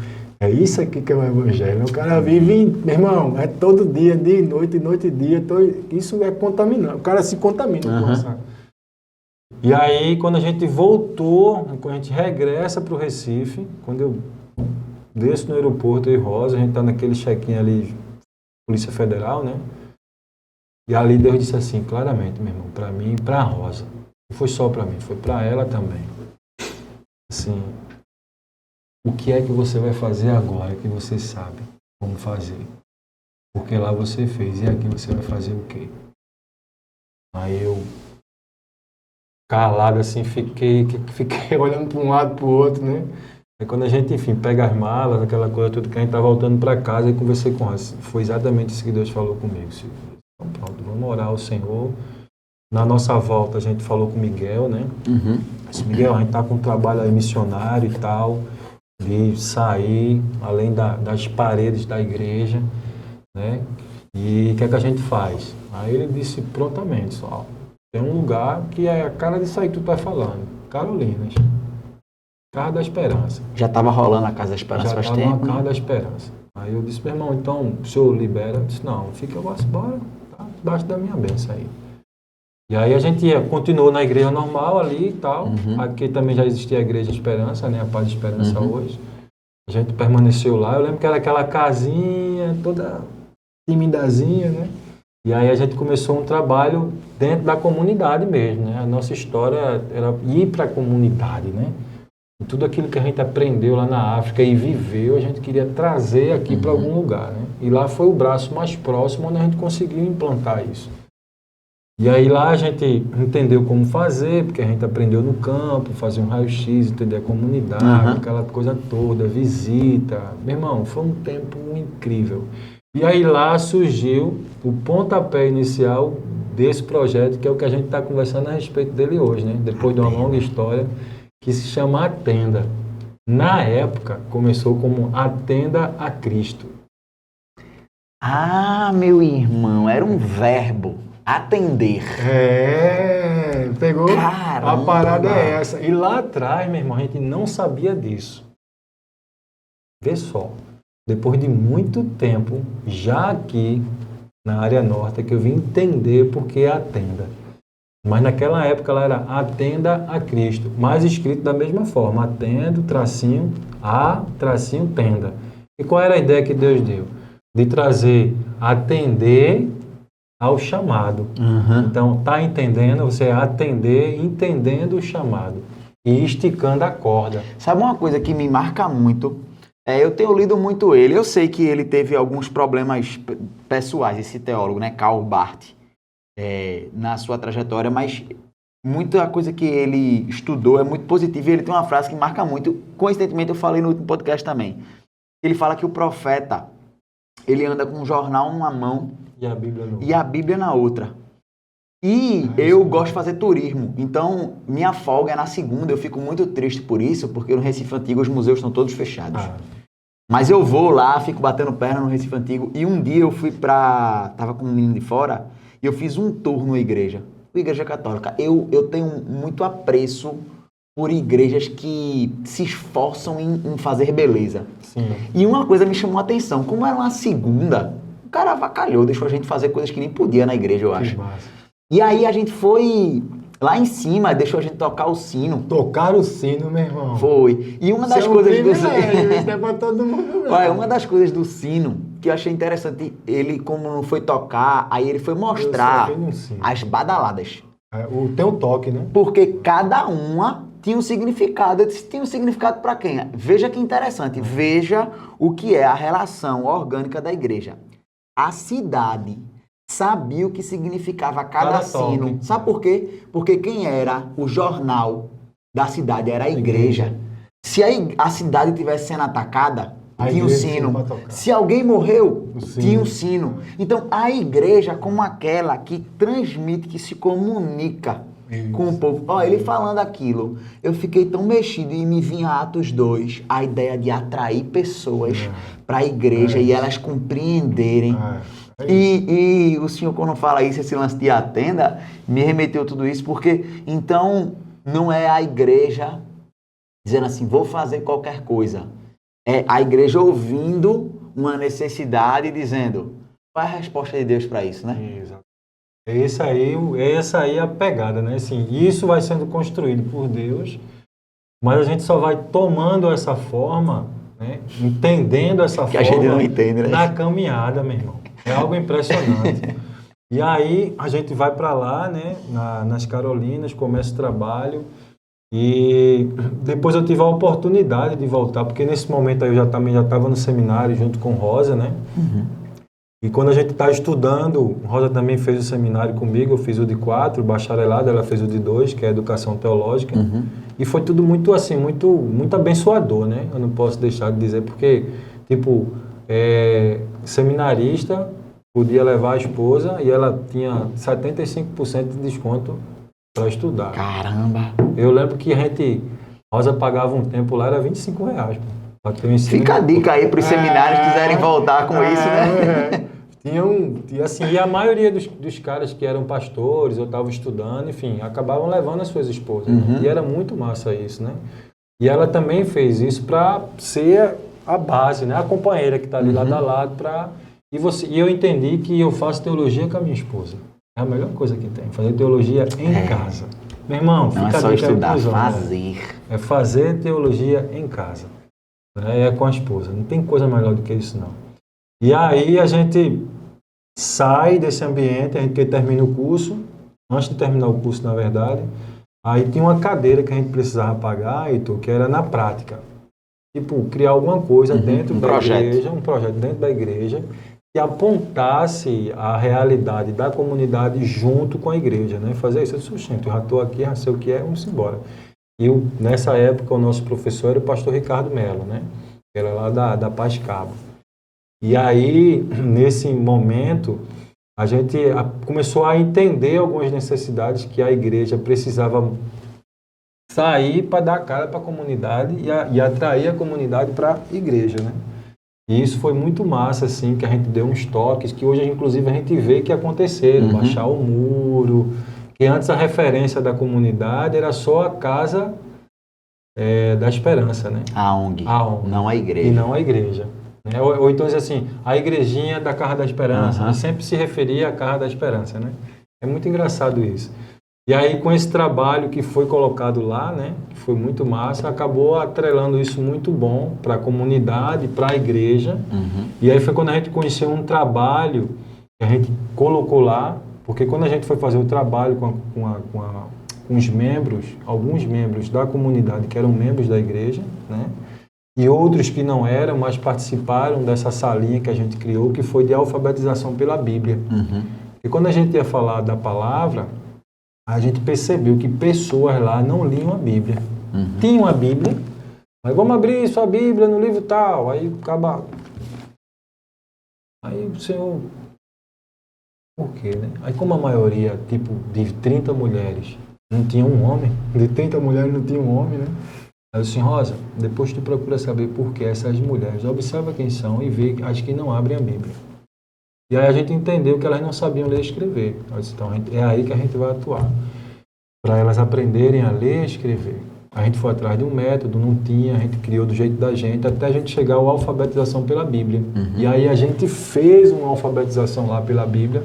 É isso aqui que é o evangelho. O cara vive, meu irmão, é todo dia e noite, noite e dia. Isso é contaminante. O cara se contamina. E aí, quando a gente voltou, quando a gente regressa para o Recife, quando eu desço no aeroporto, eu e Rosa, a gente tá naquele check-in ali, Polícia Federal, né? E ali Deus disse assim, claramente, meu irmão, para mim e para Rosa. Não foi só para mim, foi para ela também. Assim, o que é que você vai fazer agora que você sabe como fazer? Porque lá você fez, e aqui você vai fazer o quê? Aí eu, calado assim, fiquei olhando para um lado para o outro, né? Aí quando a gente, enfim, pega as malas, aquela coisa tudo, que a gente tá voltando para casa, e conversei com ela. Foi exatamente isso que Deus falou comigo, Silvio. Então pronto, vamos orar ao Senhor. Na nossa volta a gente falou com o Miguel, né? Disse, Miguel, a gente tá com um trabalho aí missionário e tal, de sair além das paredes da igreja, né? E o que é que a gente faz? Aí ele disse prontamente, só, tem um lugar que é a cara disso aí que tu tá falando, Carolinas, Casa da Esperança. Já estava rolando a Casa da Esperança faz tempo. Já estava a Casa da Esperança. Aí eu disse, meu irmão, então o senhor libera? Eu disse, não, fica, eu vou embora, tá debaixo da minha bênção aí. E aí a gente continuou na igreja normal ali e tal. Aqui também já existia a Igreja Esperança, né? A Paz de Esperança hoje. A gente permaneceu lá. Eu lembro que era aquela casinha toda timidazinha, né? E aí a gente começou um trabalho dentro da comunidade mesmo, né? A nossa história era ir para a comunidade, né? E tudo aquilo que a gente aprendeu lá na África e viveu, a gente queria trazer aqui para algum lugar, né? E lá foi o braço mais próximo onde a gente conseguiu implantar isso. E aí lá a gente entendeu como fazer, porque a gente aprendeu no campo, fazer um raio-x, entender a comunidade, aquela coisa toda, visita. Meu irmão, foi um tempo incrível. E aí lá surgiu o pontapé inicial desse projeto, que é o que a gente está conversando a respeito dele hoje, né? Depois de uma longa história, que se chama A Tenda. Na época, começou como A Tenda a Cristo. Ah, meu irmão, era um verbo. Atender. Pegou? Caramba. A parada é essa. E lá atrás, meu irmão, a gente não sabia disso. Vê só, depois de muito tempo, já aqui na área norte, é que eu vim entender por que a tenda. Mas naquela época ela era Atenda a Cristo, mas escrito da mesma forma, atendo, tracinho, a, tracinho, tenda. E qual era a ideia que Deus deu? De trazer, atender ao chamado. Então, tá entendendo? Você atender, entendendo o chamado e esticando a corda. Sabe uma coisa que me marca muito? Eu tenho lido muito ele. Eu sei que ele teve alguns problemas pessoais, esse teólogo, né? Karl Barth, na sua trajetória, mas muita coisa que ele estudou é muito positiva e ele tem uma frase que marca muito. Coincidentemente, eu falei no último podcast também. Ele fala que o profeta, ele anda com um jornal numa mão e a Bíblia na outra. E eu gosto de fazer turismo, então minha folga é na segunda. Eu fico muito triste por isso, porque no Recife Antigo os museus estão todos fechados. Mas eu vou lá, fico batendo perna no Recife Antigo. E um dia eu fui tava com um menino de fora e eu fiz um tour numa igreja, igreja católica. Eu tenho muito apreço por igrejas que se esforçam em fazer beleza. Sim. E uma coisa me chamou a atenção, como era uma segunda, o cara avacalhou, deixou a gente fazer coisas que nem podia na igreja, eu acho. E aí a gente foi lá em cima, deixou a gente tocar o sino. Tocar o sino, meu irmão. Foi. E uma das coisas do sino... Isso é pra todo mundo, velho. Uma das coisas do sino que eu achei interessante, ele como não foi tocar, aí ele foi mostrar as badaladas. Tem um toque, né? Porque cada uma tinha um significado. Eu disse, tinha um significado para quem? Veja que interessante. Veja o que é a relação orgânica da igreja. A cidade sabia o que significava cada sino. Toque. Sabe por quê? Porque quem era o jornal da cidade era a igreja. Se a cidade estivesse sendo atacada, tinha um sino. Se alguém morreu, tinha um sino. Então, a igreja como aquela que transmite, que se comunica com o povo. Ele falando aquilo, eu fiquei tão mexido e me vinha Atos 2, a ideia de atrair pessoas para a igreja e elas compreenderem. E o senhor, quando fala isso, esse lance de atenda, me remeteu tudo isso, porque então não é a igreja dizendo assim, vou fazer qualquer coisa. É a igreja ouvindo uma necessidade e dizendo, qual é a resposta de Deus para isso, né? Exato. Essa aí é a pegada, né? Assim, isso vai sendo construído por Deus, mas a gente só vai tomando essa forma, né? Entendendo essa forma a gente não entende, né? na caminhada, meu irmão. É algo impressionante. E aí a gente vai para lá, né? Nas Carolinas, começa o trabalho. E depois eu tive a oportunidade de voltar, porque nesse momento aí eu também já estava no seminário junto com Rosa, né? E quando a gente está estudando, Rosa também fez o seminário comigo, eu fiz o de 4, bacharelado, ela fez o de 2, que é Educação Teológica. E foi tudo muito assim, muito abençoador, né? Eu não posso deixar de dizer, porque, tipo, seminarista podia levar a esposa e ela tinha 75% de desconto para estudar. Caramba! Eu lembro que Rosa pagava um tempo lá, era R$ 25, pô, pra ter um ensino. Fica a dica aí para os seminários que quiserem voltar com isso, né? E a maioria dos caras que eram pastores ou estavam estudando, enfim, acabavam levando as suas esposas. Né? E era muito massa isso, né? E ela também fez isso para ser a base, né? A companheira que está ali lado a lado e eu entendi que eu faço teologia com a minha esposa. É a melhor coisa que tem, fazer teologia em casa. Meu irmão, não fica é só estudar, fazer. É fazer teologia em casa. É com a esposa. Não tem coisa melhor do que isso, não. E aí a gente sai desse ambiente, a gente termina o curso. Antes de terminar o curso, na verdade, aí tinha uma cadeira que a gente precisava pagar, Heitor, que era na prática. Tipo, criar alguma coisa dentro da igreja, um projeto dentro da igreja, que apontasse a realidade da comunidade junto com a igreja, né? Fazer isso, eu disse, eu já estou aqui, já sei o que é, vamos embora. E nessa época o nosso professor era o pastor Ricardo Melo, né? Que era lá da Paz Cabo. E aí, nesse momento, a gente começou a entender algumas necessidades que a igreja precisava sair para dar cara para a comunidade e atrair a comunidade para a igreja, né? E isso foi muito massa, assim, que a gente deu uns toques, que hoje, inclusive, a gente vê que aconteceram, baixar o muro, que antes a referência da comunidade era só a Casa da Esperança, né? A ONG. Não a igreja. E não a igreja. Né? Ou então, assim, a igrejinha da Casa da Esperança, né? Sempre se referia à Casa da Esperança, né? É muito engraçado isso. E aí, com esse trabalho que foi colocado lá, né, que foi muito massa, acabou atrelando isso muito bom para a comunidade, para a igreja. E aí foi quando a gente conheceu um trabalho que a gente colocou lá, porque quando a gente foi fazer o trabalho com os membros, alguns membros da comunidade que eram membros da igreja, né, e outros que não eram, mas participaram dessa salinha que a gente criou, que foi de alfabetização pela Bíblia. E quando a gente ia falar da palavra, a gente percebeu que pessoas lá não liam a Bíblia. Tinham a Bíblia, mas vamos abrir sua Bíblia no livro tal. Aí acaba. Aí o Senhor. Por quê, né? Aí como a maioria, tipo, de 30 mulheres, não tinha um homem, de 30 mulheres não tinha um homem, né? Aí eu disse, Rosa, depois tu procura saber por que essas mulheres. Observa quem são e vê as que não abrem a Bíblia. E aí a gente entendeu que elas não sabiam ler e escrever. Então é aí que a gente vai atuar. Para elas aprenderem a ler e escrever. A gente foi atrás de um método, não tinha, a gente criou do jeito da gente, até a gente chegar à alfabetização pela Bíblia. E aí a gente fez uma alfabetização lá pela Bíblia,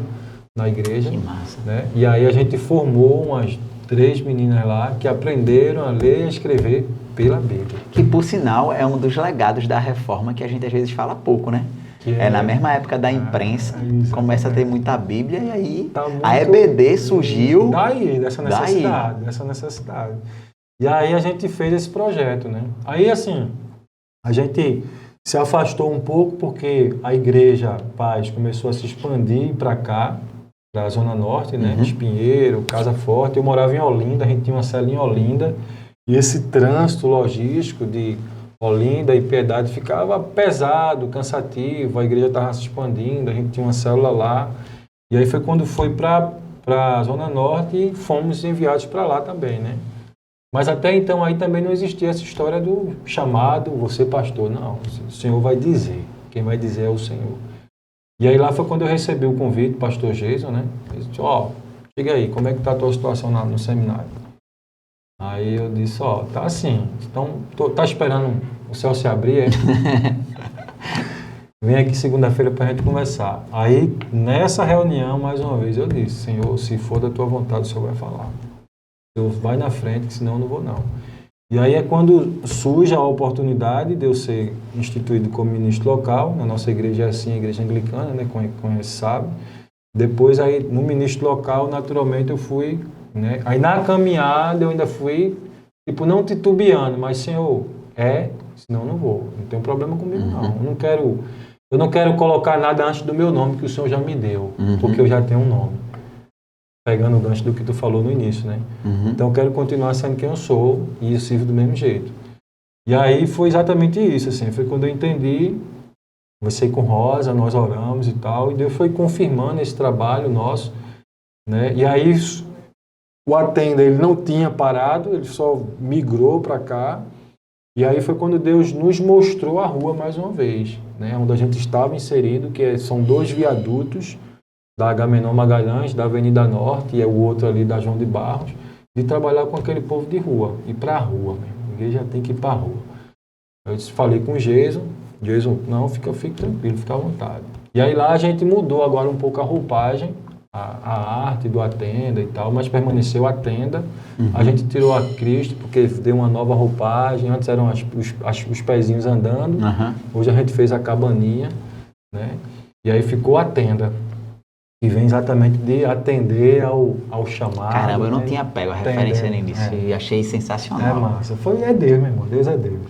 na igreja. Que massa. Né? E aí a gente formou umas 3 meninas lá que aprenderam a ler e a escrever pela Bíblia. Que, por sinal, é um dos legados da reforma que a gente às vezes fala pouco, né? Na mesma época da imprensa, começa a ter muita Bíblia e aí a EBD surgiu. Dessa necessidade. E aí a gente fez esse projeto, né? Aí, assim, a gente se afastou um pouco porque a Igreja Paz começou a se expandir para cá, para a Zona Norte, né? Espinheiro, Casa Forte. Eu morava em Olinda, a gente tinha uma cela em Olinda. E esse trânsito logístico de Olinda e Piedade ficava pesado, cansativo, a igreja estava se expandindo, a gente tinha uma célula lá. E aí foi quando foi para a Zona Norte e fomos enviados para lá também, né? Mas até então aí também não existia essa história do chamado, você pastor. Não, o Senhor vai dizer, quem vai dizer é o Senhor. E aí lá foi quando eu recebi o convite do pastor Jason, né? Ele disse, chega aí, como é que está a tua situação no seminário? Aí eu disse, tá assim, então, tá esperando o céu se abrir, é? Vem aqui segunda-feira para a gente conversar. Aí, nessa reunião, mais uma vez, eu disse, Senhor, se for da tua vontade, o Senhor vai falar. O Senhor vai na frente, que senão eu não vou não. E aí é quando surge a oportunidade de eu ser instituído como ministro local, na nossa igreja é assim, a igreja anglicana, né, conhece, sabe. Depois, aí, no ministro local, naturalmente, eu fui... Né? Aí na caminhada eu ainda fui, tipo, não titubeando, mas Senhor, senão eu não vou, não tem problema comigo não, eu eu não quero colocar nada antes do meu nome que o Senhor já me deu, porque eu já tenho um nome. Pegando o gancho do que tu falou no início, né? Então eu quero continuar sendo quem eu sou e eu sirvo do mesmo jeito. E aí foi exatamente isso, assim, foi quando eu entendi, comecei com Rosa, nós oramos e tal, e Deus foi confirmando esse trabalho nosso, né? E aí o Atenda, ele não tinha parado, ele só migrou para cá, e aí foi quando Deus nos mostrou a rua mais uma vez, né? Onde a gente estava inserido, são 2 viadutos, da Agamenon Magalhães, da Avenida Norte, e o outro ali da João de Barros, de trabalhar com aquele povo de rua, ir para a rua mesmo. A igreja tem que ir para a rua. Eu falei com o Jason, não, fica tranquilo, fica à vontade. E aí lá a gente mudou agora um pouco a roupagem, a arte do Atenda e tal, mas permaneceu a Atenda. A gente tirou a Cristo, porque deu uma nova roupagem, antes eram os pezinhos andando, hoje a gente fez a cabaninha, né? E aí ficou a Tenda. E vem exatamente de atender ao chamado. Caramba, eu não né? tinha pego a referência nisso e achei sensacional. É massa. É Deus, meu irmão. Deus é Deus.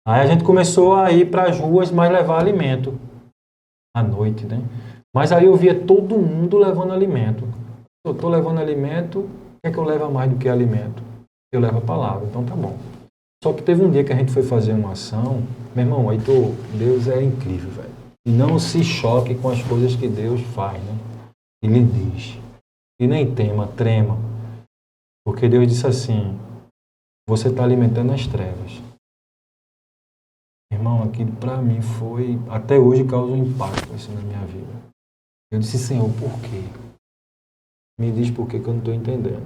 Aí a gente começou a ir para as ruas, mas levar alimento à noite, né? Mas aí eu via todo mundo levando alimento. Eu estou levando alimento, o que é que eu levo mais do que alimento? Eu levo a palavra, então tá bom. Só que teve um dia que a gente foi fazer uma ação, meu irmão, Deus é incrível, velho. E não se choque com as coisas que Deus faz, né? E lhe diz. E nem tema, trema. Porque Deus disse assim, você está alimentando as trevas. Irmão, aquilo para mim foi, até hoje causa um impacto assim, na minha vida. Eu disse, Senhor, por quê? Me diz por quê que eu não estou entendendo.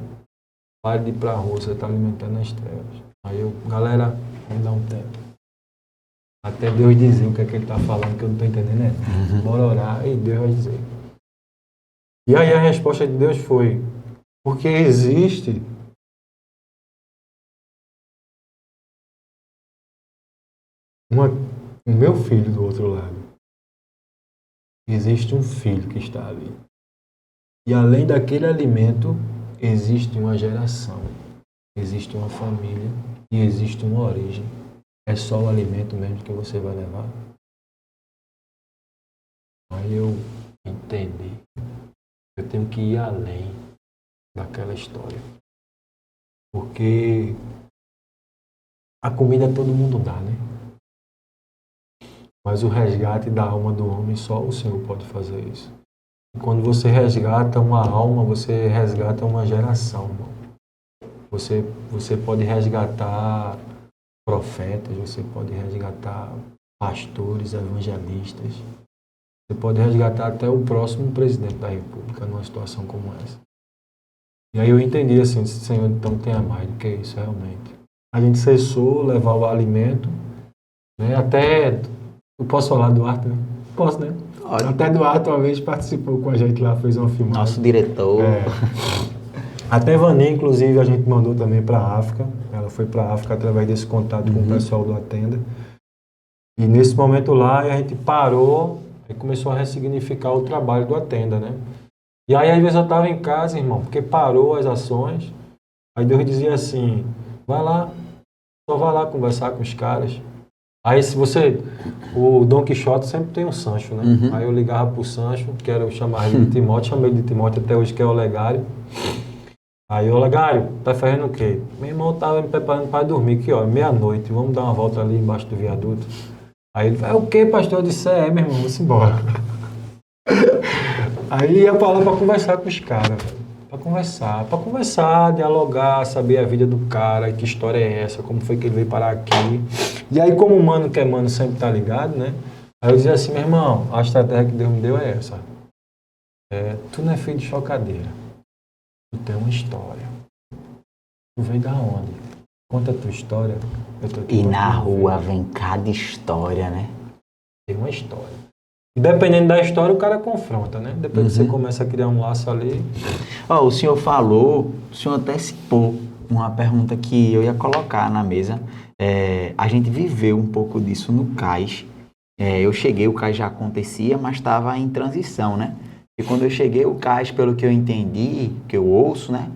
Pare de ir para a rua, você está alimentando as trevas. Aí galera, vamos dar um tempo. Até Deus dizer o que é que ele está falando que eu não estou entendendo, né? Bora orar e Deus vai dizer. E aí a resposta de Deus foi, porque existe o meu filho do outro lado. Existe um filho que está ali. E além daquele alimento, existe uma geração, existe uma família e existe uma origem. É só o alimento mesmo que você vai levar? Aí eu entendi. Eu tenho que ir além daquela história. Porque a comida todo mundo dá, né? Mas o resgate da alma do homem, só o Senhor pode fazer isso. E quando você resgata uma alma, você resgata uma geração, irmão. Você pode resgatar profetas, você pode resgatar pastores, evangelistas. Você pode resgatar até o próximo presidente da República numa situação como essa. E aí eu entendi assim, Senhor, então tenha mais do que isso realmente. A gente cessou levar o alimento, né? Até, eu posso falar do Duarte, né? Posso, né? Olha. Até Duarte uma vez participou com a gente lá, fez uma filmagem. Nosso diretor. Até Vani, inclusive, a gente mandou também para a África. Ela foi para a África através desse contato com o pessoal do Atenda. E nesse momento lá, a gente parou e começou a ressignificar o trabalho do Atenda, né? E aí, às vezes, eu estava em casa, irmão, porque parou as ações. Aí Deus dizia assim, vai lá, só vai lá conversar com os caras. Aí, o Dom Quixote sempre tem um Sancho, né? Aí eu ligava pro Sancho, que era eu chamar ele de Timóteo, chamei ele de Timóteo até hoje, que é o Olegário. Aí, Olegário, tá fazendo o quê? Meu irmão tava me preparando para dormir, que ó, meia-noite, vamos dar uma volta ali embaixo do viaduto. Aí ele falou, o quê, pastor? Eu disse, meu irmão, vamos embora. Aí ia pra lá pra conversar com os caras, pra conversar, dialogar, saber a vida do cara, que história é essa, como foi que ele veio parar aqui. E aí, como o mano que é mano sempre tá ligado, né? Aí eu dizia assim, meu irmão, a estratégia que Deus me deu é essa. Tu não é filho de chocadeira. Tu tem uma história. Tu veio da onde? Conta a tua história. Eu tô aqui E na rua vem cada história, né? Tem uma história. E dependendo da história, o cara confronta, né? Depois que você começa a criar um laço ali... O senhor falou, o senhor antecipou uma pergunta que eu ia colocar na mesa. A gente viveu um pouco disso no CAIS. Eu cheguei, o CAIS já acontecia, mas estava em transição, né? E quando eu cheguei, o CAIS, pelo que eu entendi, que eu ouço, né?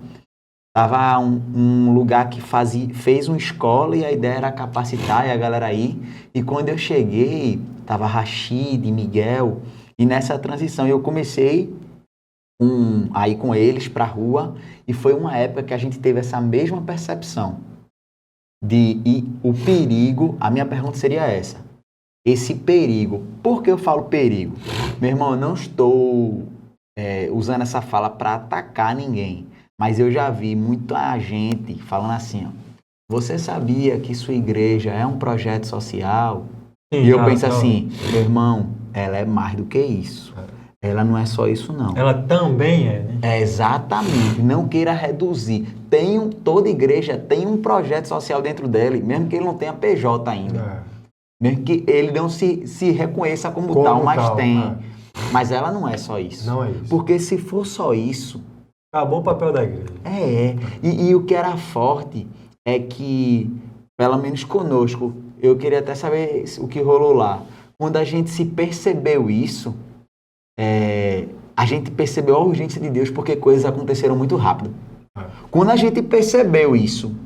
Tava um lugar que fez uma escola e a ideia era capacitar e a galera ir. E quando eu cheguei, tava Rashid, Miguel, e nessa transição eu comecei a ir com eles pra rua e foi uma época que a gente teve essa mesma percepção e o perigo. A minha pergunta seria essa: esse perigo, por que eu falo perigo? Meu irmão, eu não estou usando essa fala para atacar ninguém, mas eu já vi muita gente falando assim, ó, você sabia que sua igreja é um projeto social? Sim, E eu penso assim, meu irmão, ela é mais do que isso. Ela não é só isso, não. Ela também é, né? É, exatamente. Não queira reduzir. Toda igreja tem um projeto social dentro dela, mesmo que ele não tenha PJ ainda. Mesmo que ele não se reconheça como tal, mas tem. Mas ela não é só isso. Não é isso. Porque se for só isso... Acabou o papel da igreja. E o que era forte é que, pelo menos conosco, eu queria até saber o que rolou lá. Quando a gente se percebeu isso, a gente percebeu a urgência de Deus porque coisas aconteceram muito rápido. Quando a gente percebeu isso,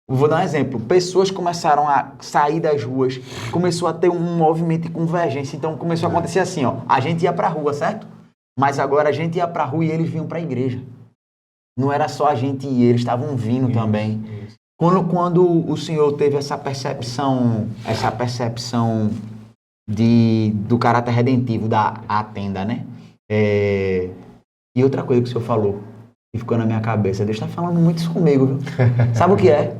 vou dar um exemplo, pessoas começaram a sair das ruas, começou a ter um movimento de convergência, então começou a acontecer assim, ó, a gente ia pra rua, certo? Mas agora a gente ia pra rua e eles vinham pra igreja. Não era só a gente e eles estavam vindo também. Isso. Quando o Senhor teve essa percepção do caráter redentivo da tenda, né? E outra coisa que o Senhor falou, que ficou na minha cabeça, Deus está falando muito isso comigo, viu? Sabe o que é?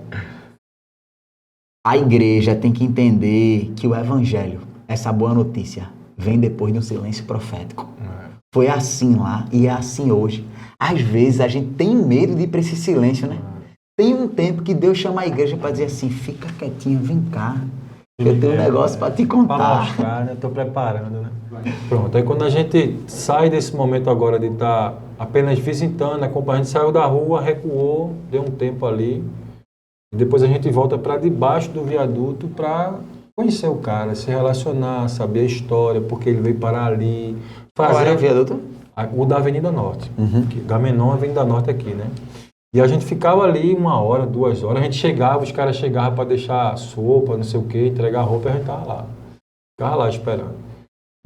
A igreja tem que entender que o evangelho, essa boa notícia, vem depois de um silêncio profético. Foi assim lá e é assim hoje. Às vezes a gente tem medo de ir para esse silêncio, né? Tem um tempo que Deus chama a igreja para dizer assim, fica quietinho, vem cá. Eu tenho um negócio para te contar. Para mostrar, né? Estou preparando, né? Pronto, aí quando a gente sai desse momento agora de estar apenas visitando, a gente saiu da rua, recuou, deu um tempo ali, e depois a gente volta para debaixo do viaduto para conhecer o cara, se relacionar, saber a história, porque ele veio parar ali. Qual era o viaduto? O da Avenida Norte. Gamenon, Avenida Norte aqui, né? E a gente ficava ali 1 hora, 2 horas, a gente chegava, os caras chegavam para deixar sopa, não sei o quê, entregar roupa, e a gente ficava lá esperando.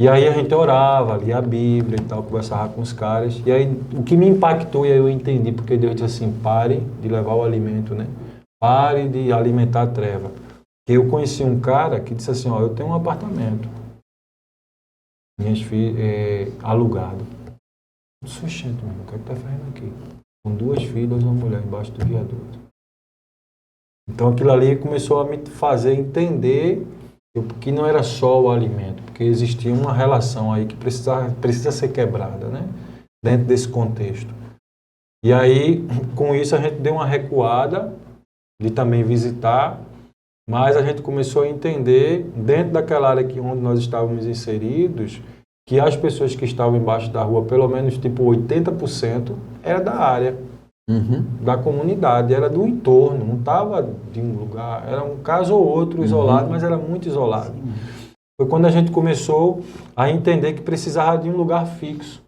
E aí a gente orava, lia a Bíblia e tal, conversava com os caras. E aí o que me impactou, e aí eu entendi, porque Deus disse assim, pare de levar o alimento, né? Pare de alimentar a treva. Eu conheci um cara que disse assim, ó, eu tenho um apartamento, minhas filhas, alugado. Suxento, meu, o que é que tá fazendo aqui? Com 2 filhas e uma mulher embaixo do viaduto. Então aquilo ali começou a me fazer entender que não era só o alimento, porque existia uma relação aí que precisa ser quebrada, né? Dentro desse contexto. E aí, com isso, a gente deu uma recuada de também visitar, mas a gente começou a entender, dentro daquela área onde nós estávamos inseridos, que as pessoas que estavam embaixo da rua, pelo menos tipo 80%, era da área, da comunidade, era do entorno, não estava de um lugar, era um caso ou outro isolado, mas era muito isolado. Foi quando a gente começou a entender que precisava de um lugar fixo.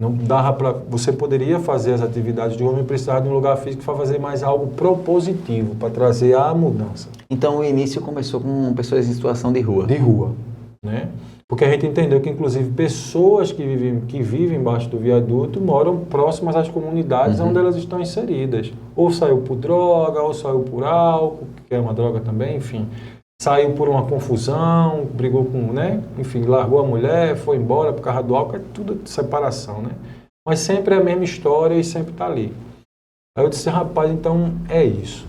Não dava para, você poderia fazer as atividades de homem, precisava de um lugar físico para fazer mais algo propositivo, para trazer a mudança. Então o início começou com pessoas em situação de rua. De rua, né? Porque a gente entendeu que, inclusive, pessoas que vivem embaixo do viaduto moram próximas às comunidades onde elas estão inseridas. Ou saiu por droga, ou saiu por álcool, que é uma droga também, enfim. Saiu por uma confusão, brigou com, né? Enfim, largou a mulher, foi embora por causa do álcool, é tudo separação, né? Mas sempre é a mesma história e sempre está ali. Aí eu disse, rapaz, então é isso.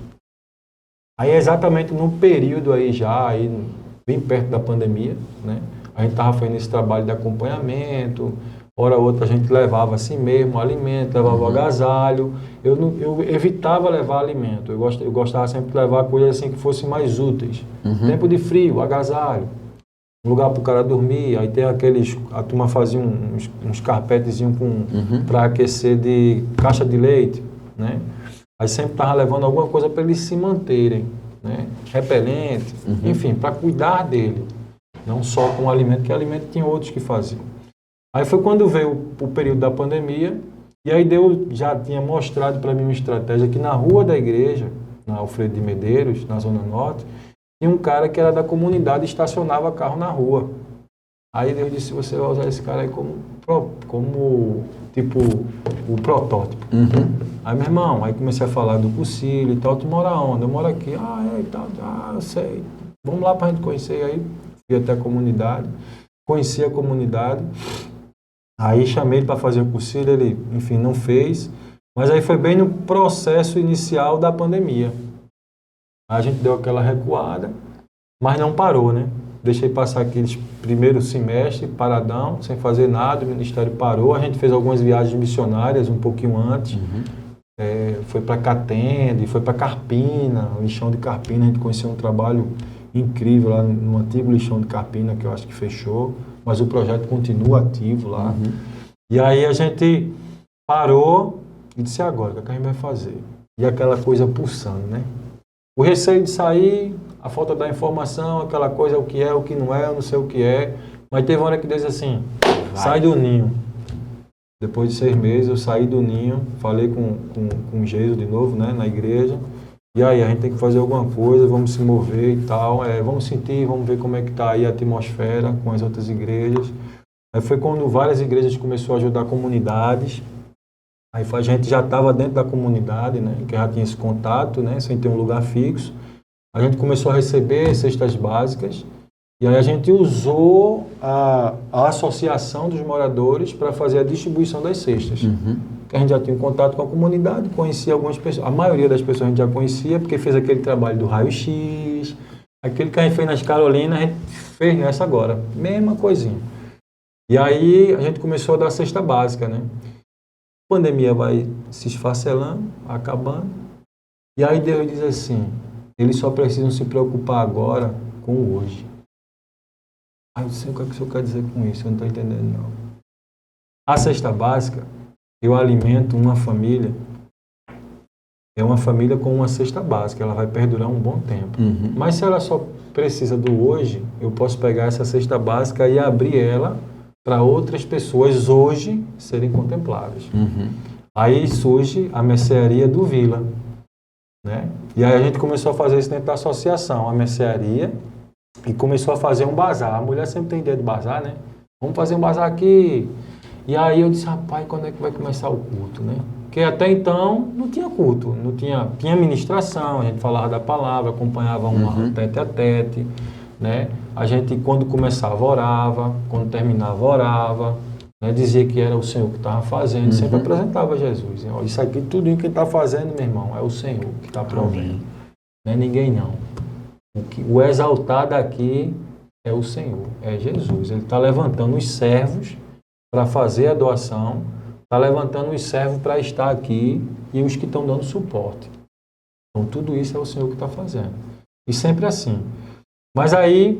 Aí exatamente no período aí já, aí, bem perto da pandemia, né? A gente estava fazendo esse trabalho de acompanhamento, hora ou outra a gente levava assim mesmo alimento, levava agasalho. Eu evitava levar alimento, eu gostava sempre de levar coisas assim que fossem mais úteis. Tempo de frio, agasalho, um lugar para o cara dormir, aí tem a turma fazia uns carpetezinhos para aquecer de caixa de leite, né? Aí sempre estava levando alguma coisa para eles se manterem, né? Repelente, enfim, para cuidar dele. Não só com o alimento, que alimento tinha outros que faziam. Aí foi quando veio o período da pandemia, E aí Deus já tinha mostrado para mim uma estratégia que na rua da igreja, na Alfredo de Medeiros, na Zona Norte, tinha um cara que era da comunidade e estacionava carro na rua. Aí Deus disse, você vai usar esse cara aí como tipo, o protótipo. Aí, meu irmão, aí comecei a falar do Cucílio e tal, tu mora onde? Eu moro aqui. Ah, é e tal, eu sei. Vamos lá pra gente conhecer. E aí fui até a comunidade, conheci a comunidade, aí chamei ele para fazer o Cucílio, ele, enfim, não fez. Mas aí foi bem no processo inicial da pandemia. A gente deu aquela recuada, mas não parou, né? Deixei passar aqueles primeiros semestres, paradão, sem fazer nada, o ministério parou. A gente fez algumas viagens missionárias um pouquinho antes. Foi para Catende, foi para Carpina, o lixão de Carpina. A gente conheceu um trabalho incrível lá no antigo lixão de Carpina, que eu acho que fechou. Mas o projeto continua ativo lá. E aí a gente parou e disse, agora, o que a gente vai fazer? E aquela coisa pulsando, né? O receio de sair, a falta da informação, aquela coisa, o que é, o que não é, eu não sei o que é. Mas teve uma hora que Deus disse assim, sai do ninho. Depois de 6 meses eu saí do ninho, falei com Jesus de novo, né, na igreja. E aí, a gente tem que fazer alguma coisa, vamos se mover e tal. Vamos sentir, vamos ver como é que está aí a atmosfera com as outras igrejas. Aí foi quando várias igrejas começaram a ajudar comunidades. Aí a gente já estava dentro da comunidade, né, que já tinha esse contato, né, sem ter um lugar fixo. A gente começou a receber cestas básicas e aí a gente usou a associação dos moradores para fazer a distribuição das cestas. Que a gente já tinha um contato com a comunidade, conhecia algumas pessoas. A maioria das pessoas a gente já conhecia porque fez aquele trabalho do raio-x, aquele que a gente fez nas Carolinas, a gente fez nessa agora, mesma coisinha. E aí a gente começou a dar cesta básica, né? A pandemia vai se esfacelando, acabando. E aí Deus diz assim, eles só precisam se preocupar agora com o hoje. Aí eu não sei o que o senhor quer dizer com isso, eu não estou entendendo não. A cesta básica, eu alimento uma família, é uma família com uma cesta básica, ela vai perdurar um bom tempo. Mas se ela só precisa do hoje, eu posso pegar essa cesta básica e abrir ela para outras pessoas hoje serem contempladas. Aí surge a mercearia do Vila, né? E aí a gente começou a fazer isso dentro da associação, a mercearia, e começou a fazer um bazar. A mulher sempre tem ideia de bazar, né? Vamos fazer um bazar aqui. E aí eu disse, rapaz, quando é que vai começar o culto, né? Porque até então não tinha culto, tinha ministração, a gente falava da palavra, acompanhava um tete a tete, né? A gente, quando começava, orava, quando terminava, orava, né? Dizia que era o Senhor que estava fazendo, sempre apresentava Jesus. Ó, isso aqui, tudo que ele está fazendo, meu irmão, é o Senhor que está provendo. Não é ninguém, não. O exaltado aqui é o Senhor, é Jesus. Ele está levantando os servos para fazer a doação, está levantando os servos para estar aqui e os que estão dando suporte. Então, tudo isso é o Senhor que está fazendo. E sempre assim. Mas aí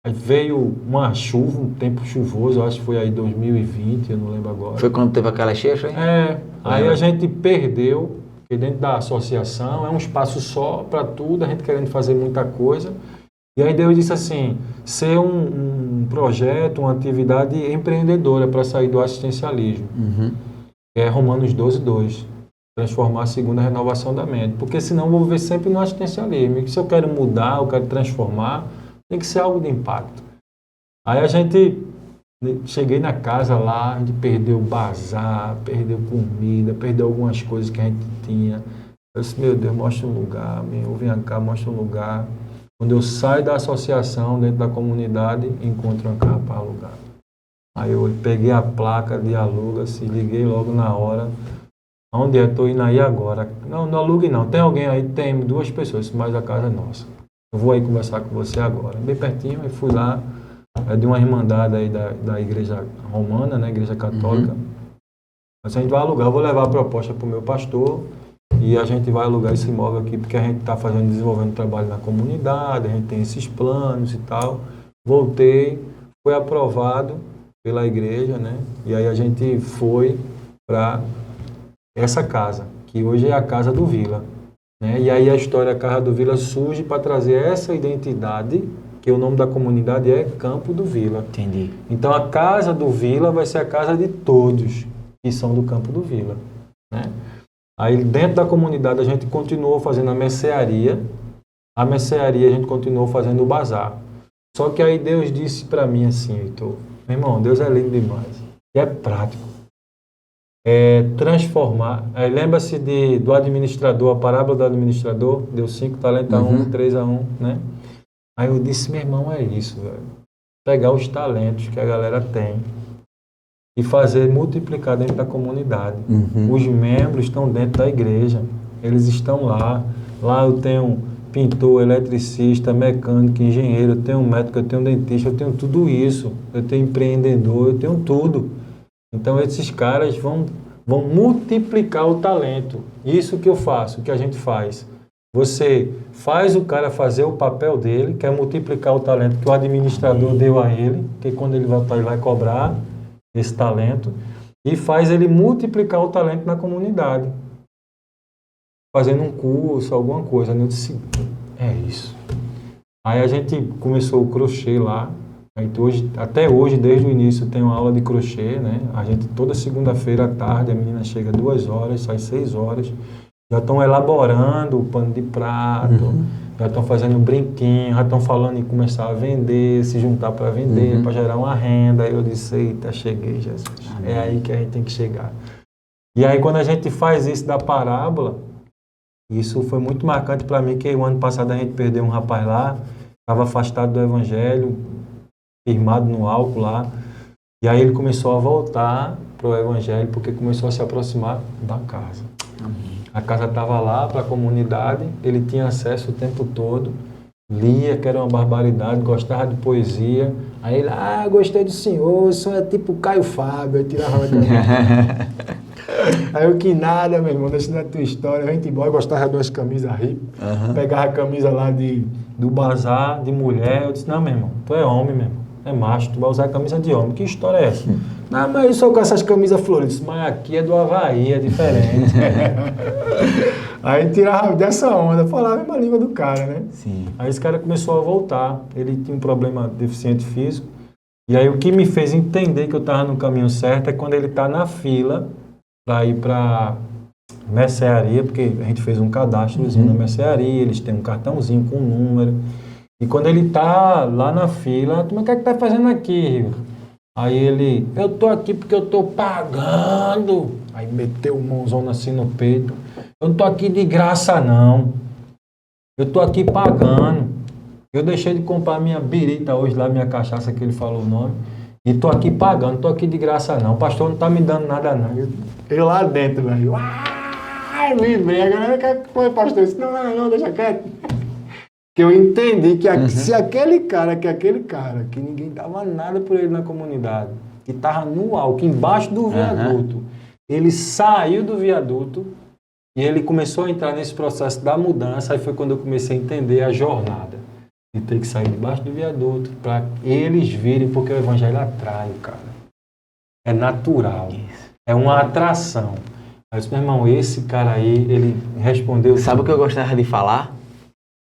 veio uma chuva, um tempo chuvoso, eu acho que foi aí 2020, eu não lembro agora. Foi quando teve aquela cheia, hein? Aí a gente perdeu, porque dentro da associação é um espaço só para tudo, a gente querendo fazer muita coisa. E aí Deus disse assim, ser um projeto, uma atividade empreendedora para sair do assistencialismo. É Romanos 12:2. Transformar a segunda renovação da mente. Porque senão eu vou viver sempre no assistencialismo. E se eu quero mudar, eu quero transformar, tem que ser algo de impacto. Aí cheguei na casa lá, a gente perdeu o bazar, perdeu comida, perdeu algumas coisas que a gente tinha. Eu disse, meu Deus, mostra um lugar, vem cá, mostra um lugar. Quando eu saio da associação, dentro da comunidade, encontro uma casa para alugar. Aí eu peguei a placa de aluga-se, liguei logo na hora. Onde é? Estou indo aí agora. Não alugue não. Tem alguém aí? Tem 2 pessoas, mas a casa é nossa. Eu vou aí conversar com você agora. Bem pertinho, eu fui lá, de uma irmandade aí da igreja romana, né, igreja católica. Mas a gente vai alugar, eu vou levar a proposta para o meu pastor e a gente vai alugar esse imóvel aqui, porque a gente está desenvolvendo trabalho na comunidade, a gente tem esses planos e tal. Voltei, foi aprovado pela igreja, né? E aí a gente foi para essa casa, que hoje é a Casa do Vila, né? E aí a história da Casa do Vila surge para trazer essa identidade, que o nome da comunidade é Campo do Vila. Entendi. Então a Casa do Vila vai ser a casa de todos. que são do campo do Vila, né? Aí dentro da comunidade a gente continuou fazendo a mercearia a gente continuou fazendo o bazar. Só que aí Deus disse para mim assim, Heitor, meu irmão, Deus é lindo demais e é prático. Transformar. Aí lembra-se do administrador, a parábola do administrador, deu 5 talentos a 1, 3 a 1, né? Aí eu disse, meu irmão, é isso, velho. Pegar os talentos que a galera tem e fazer multiplicar dentro da comunidade. Os membros estão dentro da igreja, eles estão lá. Lá eu tenho pintor, eletricista, mecânico, engenheiro, eu tenho médico, eu tenho dentista, eu tenho tudo isso. Eu tenho empreendedor, eu tenho tudo. Então esses caras vão multiplicar o talento. Isso que eu faço, que a gente faz. Você faz o cara fazer o papel dele, que é multiplicar o talento que o administrador deu a ele, que quando ele voltar ele vai cobrar esse talento, e faz ele multiplicar o talento na comunidade. Fazendo um curso, alguma coisa. Eu disse, é isso. Aí a gente começou o crochê lá. Até hoje, desde o início, tem uma aula de crochê, né? A gente, toda segunda-feira à tarde, a menina chega 2 horas, sai 6 horas. Já estão elaborando o pano de prato, já estão fazendo brinquinho, já estão falando em começar a vender, se juntar para vender, para gerar uma renda. Aí eu disse, eita, cheguei, Jesus. É aí que a gente tem que chegar. E aí, quando a gente faz isso da parábola, isso foi muito marcante para mim, que o ano passado a gente perdeu um rapaz lá, estava afastado do evangelho, firmado no álcool lá, e aí ele começou a voltar para o evangelho, porque começou a se aproximar da casa. A casa estava lá para a comunidade, ele tinha acesso o tempo todo, lia, que era uma barbaridade, gostava de poesia. Aí ele, gostei do senhor, o senhor é tipo Caio Fábio, eu tirava a camisa. Aí eu, que nada, meu irmão, deixa na tua história, a gente embora, gostava de umas camisas ricas, pegava a camisa lá do bazar, de mulher, eu disse, não, meu irmão, tu é homem, meu irmão, é macho, tu vai usar a camisa de homem, que história é essa? Não, mas eu sou com essas camisas floridas, mas aqui é do Havaí, é diferente. Aí tirava dessa onda, falava a mesma língua do cara, né? Sim. Aí esse cara começou a voltar, ele tinha um problema deficiente físico, e aí o que me fez entender que eu estava no caminho certo é quando ele está na fila para ir para mercearia, porque a gente fez um cadastrozinho na mercearia, eles têm um cartãozinho com um número, e quando ele está lá na fila, tu, mas o que é que tá fazendo aqui? Aí ele, eu tô aqui porque eu tô pagando. Aí meteu o mãozão assim no peito. Eu não tô aqui de graça não. Eu tô aqui pagando. Eu deixei de comprar minha birita hoje lá, minha cachaça que ele falou o nome. E tô aqui pagando, tô aqui de graça não. O pastor não tá me dando nada não. Eu lá dentro, velho. Me brega, né? Que foi, pastor? Eu disse, não, deixa quieto. Que eu entendi que se aquele cara, que ninguém dava nada por ele na comunidade, que estava no alto, embaixo do viaduto, ele saiu do viaduto e ele começou a entrar nesse processo da mudança. Aí foi quando eu comecei a entender a jornada. De ter que sair debaixo do viaduto para eles virem, porque o evangelho atrai, cara. É natural. É uma atração. Aí eu disse, meu irmão, esse cara aí, ele respondeu... Sabe o que eu gostava de falar?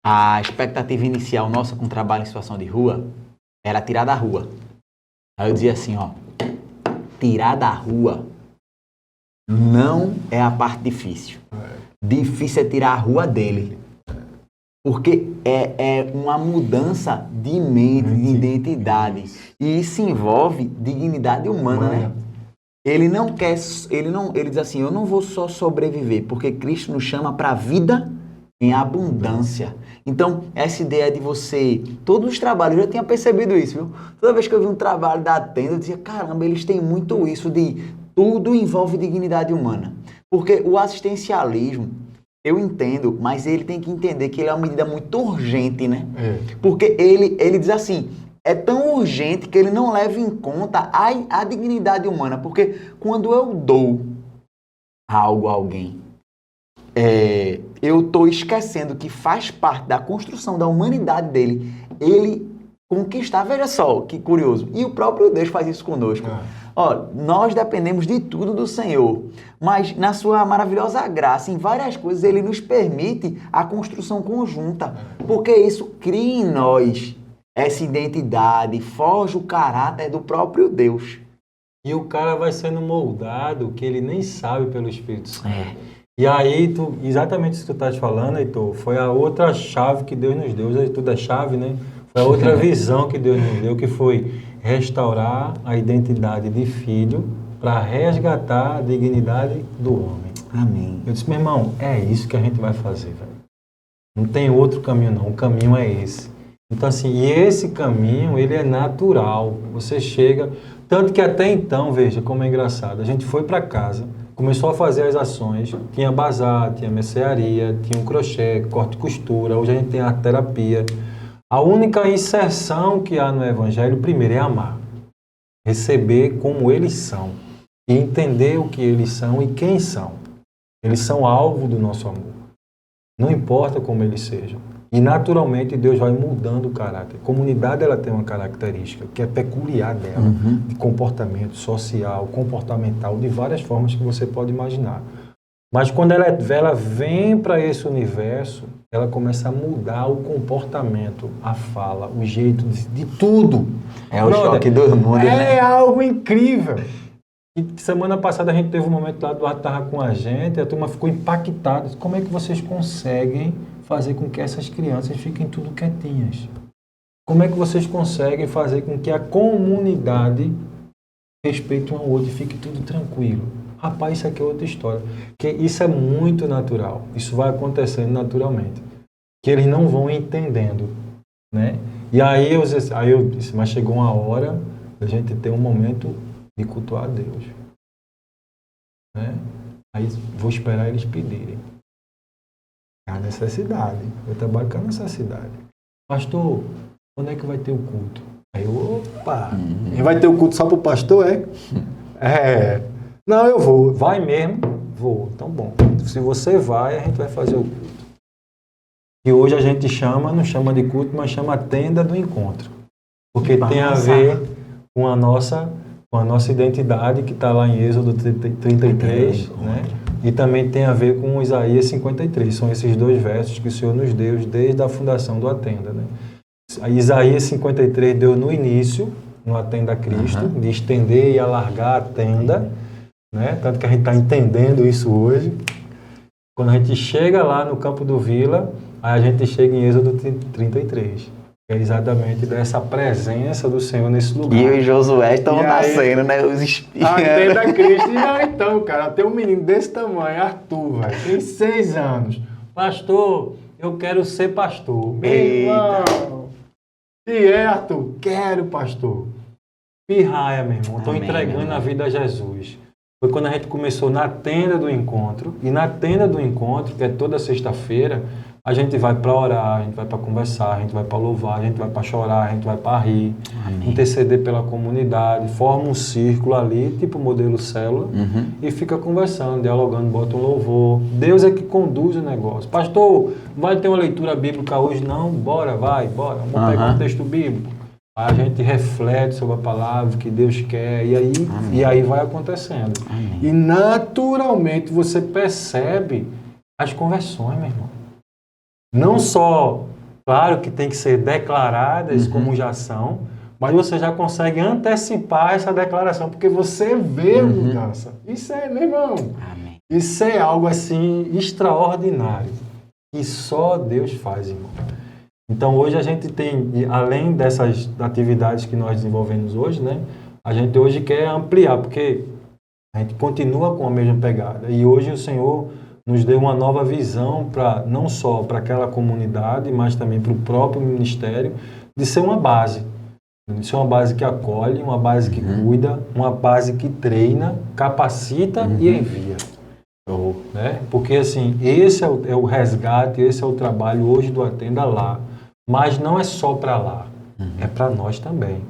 A expectativa inicial nossa com o trabalho em situação de rua era tirar da rua. Aí eu dizia assim, tirar da rua não é a parte difícil. Difícil é tirar a rua dele. Porque é uma mudança de mente, de identidade. E isso envolve dignidade humana, né? Ele diz assim, eu não vou só sobreviver, porque Cristo nos chama para a vida em abundância. Então, essa ideia de você... Todos os trabalhos, eu já tinha percebido isso, viu? Toda vez que eu vi um trabalho da tenda, eu dizia, caramba, eles têm muito isso de... Tudo envolve dignidade humana. Porque o assistencialismo, eu entendo, mas ele tem que entender que ele é uma medida muito urgente, né? Porque ele diz assim, é tão urgente que ele não leva em conta a dignidade humana. Porque quando eu dou algo a alguém, eu estou esquecendo que faz parte da construção da humanidade dele, ele conquistar. Veja só, que curioso. E o próprio Deus faz isso conosco. Nós dependemos de tudo do Senhor, mas na sua maravilhosa graça, em várias coisas, Ele nos permite a construção conjunta, porque isso cria em nós essa identidade, forja o caráter do próprio Deus. E o cara vai sendo moldado que ele nem sabe pelo Espírito Santo. E aí, exatamente isso que tu estás falando, Heitor, foi a outra chave que Deus nos deu. Hoje tudo é chave, né? Foi a outra visão que Deus nos deu, que foi restaurar a identidade de filho para resgatar a dignidade do homem. Amém. Eu disse, meu irmão, é isso que a gente vai fazer, velho. Não tem outro caminho, não. O caminho é esse. Então, assim, e esse caminho, ele é natural. Você chega... Tanto que até então, veja como é engraçado, a gente foi para casa, começou a fazer as ações, tinha bazar, tinha mercearia, tinha um crochê, corte e costura, hoje a gente tem arte terapia. A única inserção que há no Evangelho, primeiro, é amar. Receber como eles são e entender o que eles são e quem são. Eles são alvo do nosso amor. Não importa como eles sejam. E naturalmente Deus vai mudando o caráter. A comunidade ela tem uma característica que é peculiar dela, de comportamento social, comportamental, de várias formas que você pode imaginar. Mas quando ela vem para esse universo, ela começa a mudar o comportamento, a fala, o jeito de tudo. É o choque do mundo, né? É algo incrível. E semana passada a gente teve um momento lá, Eduardo estava com a gente, e a turma ficou impactada. Como é que vocês conseguem fazer com que essas crianças fiquem tudo quietinhas? Como é que vocês conseguem fazer com que a comunidade respeite um ao outro e fique tudo tranquilo? Rapaz, isso aqui é outra história. Que isso é muito natural. Isso vai acontecendo naturalmente. Que eles não vão entendendo, né? E aí eu disse, mas chegou uma hora da gente ter um momento de cultuar a Deus, né? Aí vou esperar eles pedirem. É a necessidade. Eu trabalho com a necessidade. Pastor, quando é que vai ter o culto? Aí eu, opa, e vai ter o culto só para o pastor, é? Não, eu vou. Vai mesmo? Vou. Então, bom. Se você vai, a gente vai fazer o culto. E hoje a gente não chama de culto, mas chama tenda do encontro. Porque tem a ver com a nossa identidade, que está lá em Êxodo 33, né? E também tem a ver com Isaías 53. São esses dois versos que o Senhor nos deu desde a fundação do Atenda, né? Isaías 53 deu no início, no Atenda a Cristo, de estender e alargar a tenda, né? Tanto que a gente está entendendo isso hoje. Quando a gente chega lá no Campo do Vila, aí a gente chega em Êxodo 33. É exatamente dessa presença do Senhor nesse lugar. E o Josué estão nascendo, né? Os espíritos. Atenda a Cristo. E então, cara, tem um menino desse tamanho, Arthur, velho, tem 6 anos. Pastor, eu quero ser pastor. Meu irmão. E Arthur? Quero, pastor. Pirraia, meu irmão. Estou entregando a vida a Jesus. Foi quando a gente começou na tenda do encontro. E na tenda do encontro, que é toda sexta-feira, a gente vai para orar, a gente vai para conversar, a gente vai para louvar, a gente vai para chorar, a gente vai para rir, interceder pela comunidade, forma um círculo ali, tipo modelo célula, e fica conversando, dialogando, bota um louvor. Deus é que conduz o negócio. Pastor, vai ter uma leitura bíblica hoje? Não? Bora, bora. Vamos pegar um texto bíblico. Aí a gente reflete sobre a palavra que Deus quer, e aí vai acontecendo. E naturalmente você percebe as conversões, meu irmão. Não só, claro que tem que ser declaradas como já são, mas você já consegue antecipar essa declaração, porque você vê a mudança. Isso é, meu irmão, isso é algo assim extraordinário, que só Deus faz, irmão. Então hoje a gente tem, além dessas atividades que nós desenvolvemos hoje, né, a gente hoje quer ampliar, porque a gente continua com a mesma pegada. E hoje o Senhor nos deu uma nova visão, não só para aquela comunidade, mas também para o próprio ministério, de ser uma base. De ser uma base que acolhe, uma base que cuida, uma base que treina, capacita e envia. Né? Porque assim, esse é o resgate, esse é o trabalho hoje do Atenda Lá. Mas não é só para lá, é para nós também.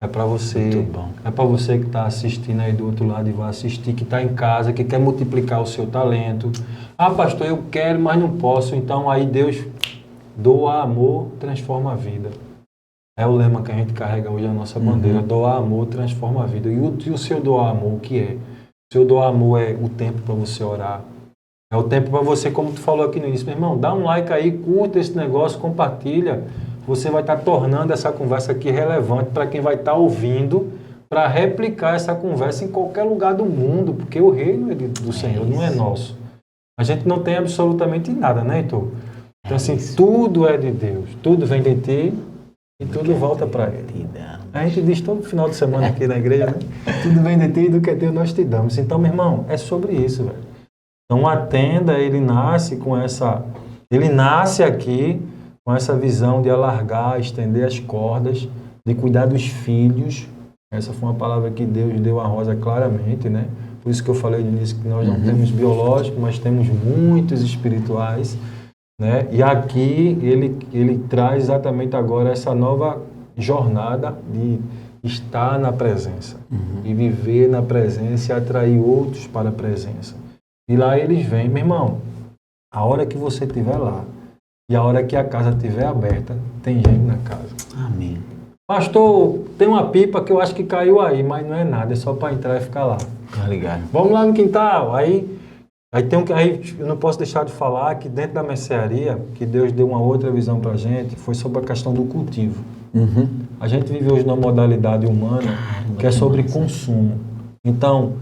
É para você, é para você que está assistindo aí do outro lado e vai assistir, que está em casa, que quer multiplicar o seu talento. Ah, pastor, eu quero, mas não posso. Então aí Deus doa amor, transforma a vida. É o lema que a gente carrega hoje, a nossa bandeira. Doar amor, transforma a vida. E o seu doar amor, o que é? O seu doar amor é o tempo para você orar. É o tempo para você, como tu falou aqui no início, meu irmão, dá um like aí, curta esse negócio, compartilha. Você vai estar tornando essa conversa aqui relevante para quem vai estar ouvindo, para replicar essa conversa em qualquer lugar do mundo, porque o reino é do Senhor, não é nosso. A gente não tem absolutamente nada, né, Heitor? Então, assim, tudo é de Deus, tudo vem de ti e tudo volta para Ele. A gente diz todo final de semana aqui na igreja, né? Tudo vem de ti e do que é teu nós te damos. Então, meu irmão, é sobre isso, velho. Então, a tenda, ele nasce aqui com essa visão de alargar, estender as cordas, de cuidar dos filhos. Essa foi uma palavra que Deus deu a Rosa claramente, né? Por isso que eu falei no início que nós não temos biológico, mas temos muitos espirituais, né? E aqui ele traz exatamente agora essa nova jornada de estar na presença, de viver na presença e atrair outros para a presença. E lá eles vêm, meu irmão, a hora que você estiver lá e a hora que a casa estiver aberta, tem gente na casa. Amém. Pastor, tem uma pipa que eu acho que caiu aí, mas não é nada, é só para entrar e ficar lá. Tá ligado. Vamos lá no quintal. Aí eu não posso deixar de falar que dentro da mercearia, que Deus deu uma outra visão para a gente, foi sobre a questão do cultivo. A gente vive hoje numa modalidade humana que é sobre consumo. Então,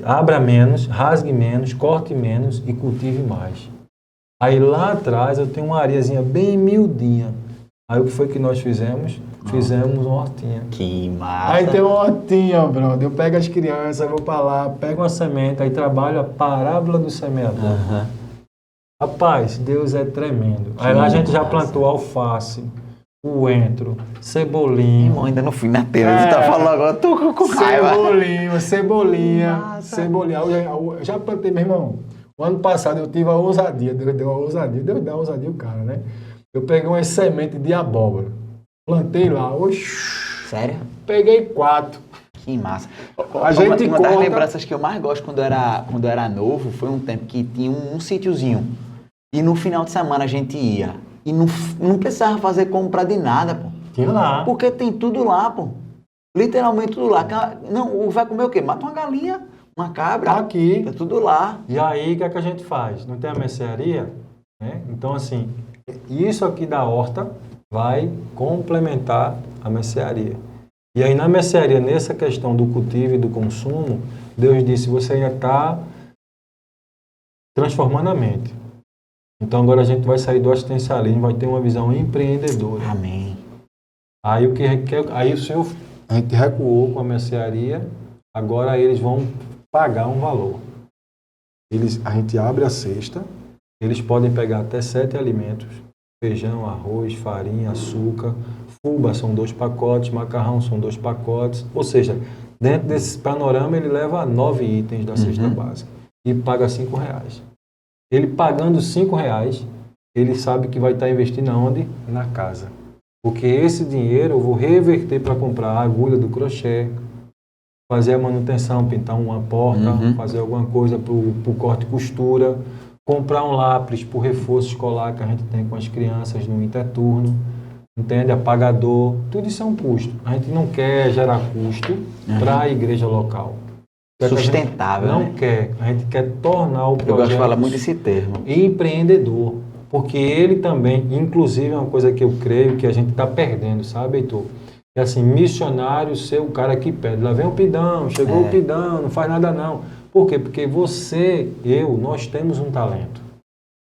abra menos, rasgue menos, corte menos e cultive mais. Aí lá atrás eu tenho uma areazinha bem miudinha. Aí o que foi que nós fizemos? Fizemos uma hortinha. Que massa. Aí tem uma hortinha, brother. Eu pego as crianças, vou pra lá, pego uma semente, aí trabalho a parábola do semeador. Rapaz, Deus é tremendo. Aí lá a gente já plantou alface, coentro, cebolinha. Irmão, ainda não fui na telha. Você tá falando agora, tô com raiva. Cebolinha. Eu já plantei, meu irmão. O ano passado eu tive a ousadia, Deus deu a ousadia. Deus deu a ousadia o cara, né? Eu peguei umas sementes de abóbora. Plantei lá. Oxi. Sério? Peguei 4. Que massa. Uma das lembranças que eu mais gosto quando eu era novo foi um tempo que tinha um sítiozinho. E no final de semana a gente ia. E não precisava fazer compra de nada, pô. Tinha lá. Porque tem tudo lá, pô. Literalmente tudo lá. Não, vai comer o quê? Mata uma galinha, uma cabra. Tá aqui. Tá tudo lá. E aí, o que é que a gente faz? Não tem a mercearia? Né? Então, assim, isso aqui da horta vai complementar a mercearia. E aí, na mercearia, nessa questão do cultivo e do consumo, Deus disse, você ainda está transformando a mente. Então, agora a gente vai sair do assistencialismo, vai ter uma visão empreendedora. Amém. Aí, a gente recuou com a mercearia, agora eles vão pagar um valor. A gente abre a cesta, eles podem pegar até 7 alimentos, feijão, arroz, farinha, açúcar, fubá são 2 pacotes, macarrão são 2 pacotes, ou seja, dentro desse panorama ele leva 9 itens da cesta básica e paga R$5. Ele pagando R$5, ele sabe que vai estar investindo aonde? Na casa. Porque esse dinheiro eu vou reverter para comprar a agulha do crochê, fazer a manutenção, pintar uma porta, fazer alguma coisa para o corte e costura, comprar um lápis para o reforço escolar que a gente tem com as crianças no interturno, entende? Apagador, tudo isso é um custo. A gente não quer gerar custo para a igreja local. Sustentável, não quer. A gente quer tornar o projeto... Eu gosto de falar muito desse termo. Empreendedor. Porque ele também, inclusive, é uma coisa que eu creio que a gente está perdendo, sabe, Heitor? É assim, missionário ser o cara que pede. Lá vem o pidão, chegou o pidão, não faz nada não. Por quê? Porque nós temos um talento.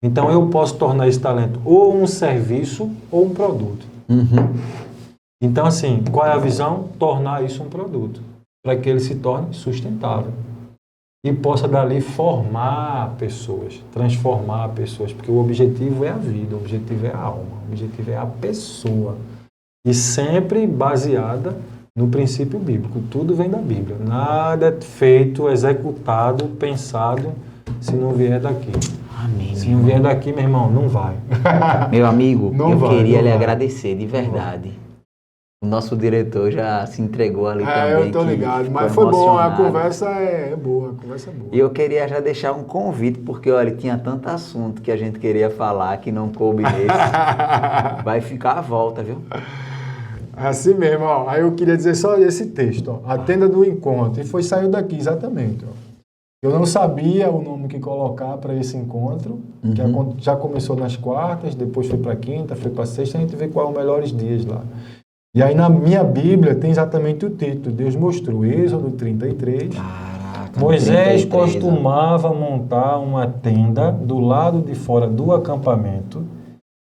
Então eu posso tornar esse talento ou um serviço ou um produto. Então assim, qual é a visão? Tornar isso um produto. Para que ele se torne sustentável. E possa dali formar pessoas, transformar pessoas. Porque o objetivo é a vida, o objetivo é a alma, o objetivo é a pessoa. E sempre baseada no princípio bíblico. Tudo vem da Bíblia. Nada é feito, executado, pensado, se não vier daqui. Amém. Se não vier daqui, meu irmão, não vai. Meu amigo, queria lhe agradecer, de verdade. O nosso diretor já se entregou ali também. Eu tô ligado, mas foi bom, a conversa é boa, E eu queria já deixar um convite, porque, olha, tinha tanto assunto que a gente queria falar que não coube nesse. Vai ficar à volta, viu? Assim mesmo, ó. Aí eu queria dizer só esse texto, ó. A tenda do encontro. E saiu daqui, exatamente, ó. Eu não sabia o nome que colocar para esse encontro, que já começou nas quartas, depois foi para quinta, foi para sexta, a gente vê quais os melhores dias lá. E aí na minha Bíblia tem exatamente o título. Deus mostrou, Êxodo 33. Caraca, Moisés 33, costumava montar uma tenda do lado de fora do acampamento.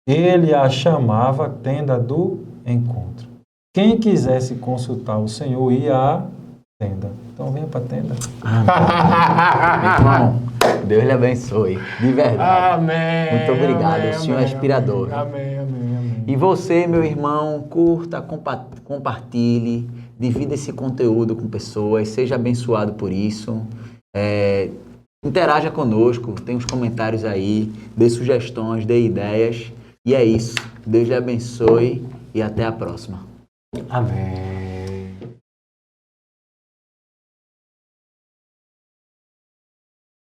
Ele a chamava tenda do encontro. Quem quisesse consultar o Senhor ia à tenda. Então venha para a tenda. Irmão, Deus lhe abençoe, de verdade. Amém. Muito obrigado, amém, o Senhor é inspirador. Amém. E você, meu irmão, curta, compartilhe, divida esse conteúdo com pessoas, seja abençoado por isso. Interaja conosco, tem os comentários aí, dê sugestões, dê ideias. E é isso. Deus lhe abençoe e até a próxima. Amém.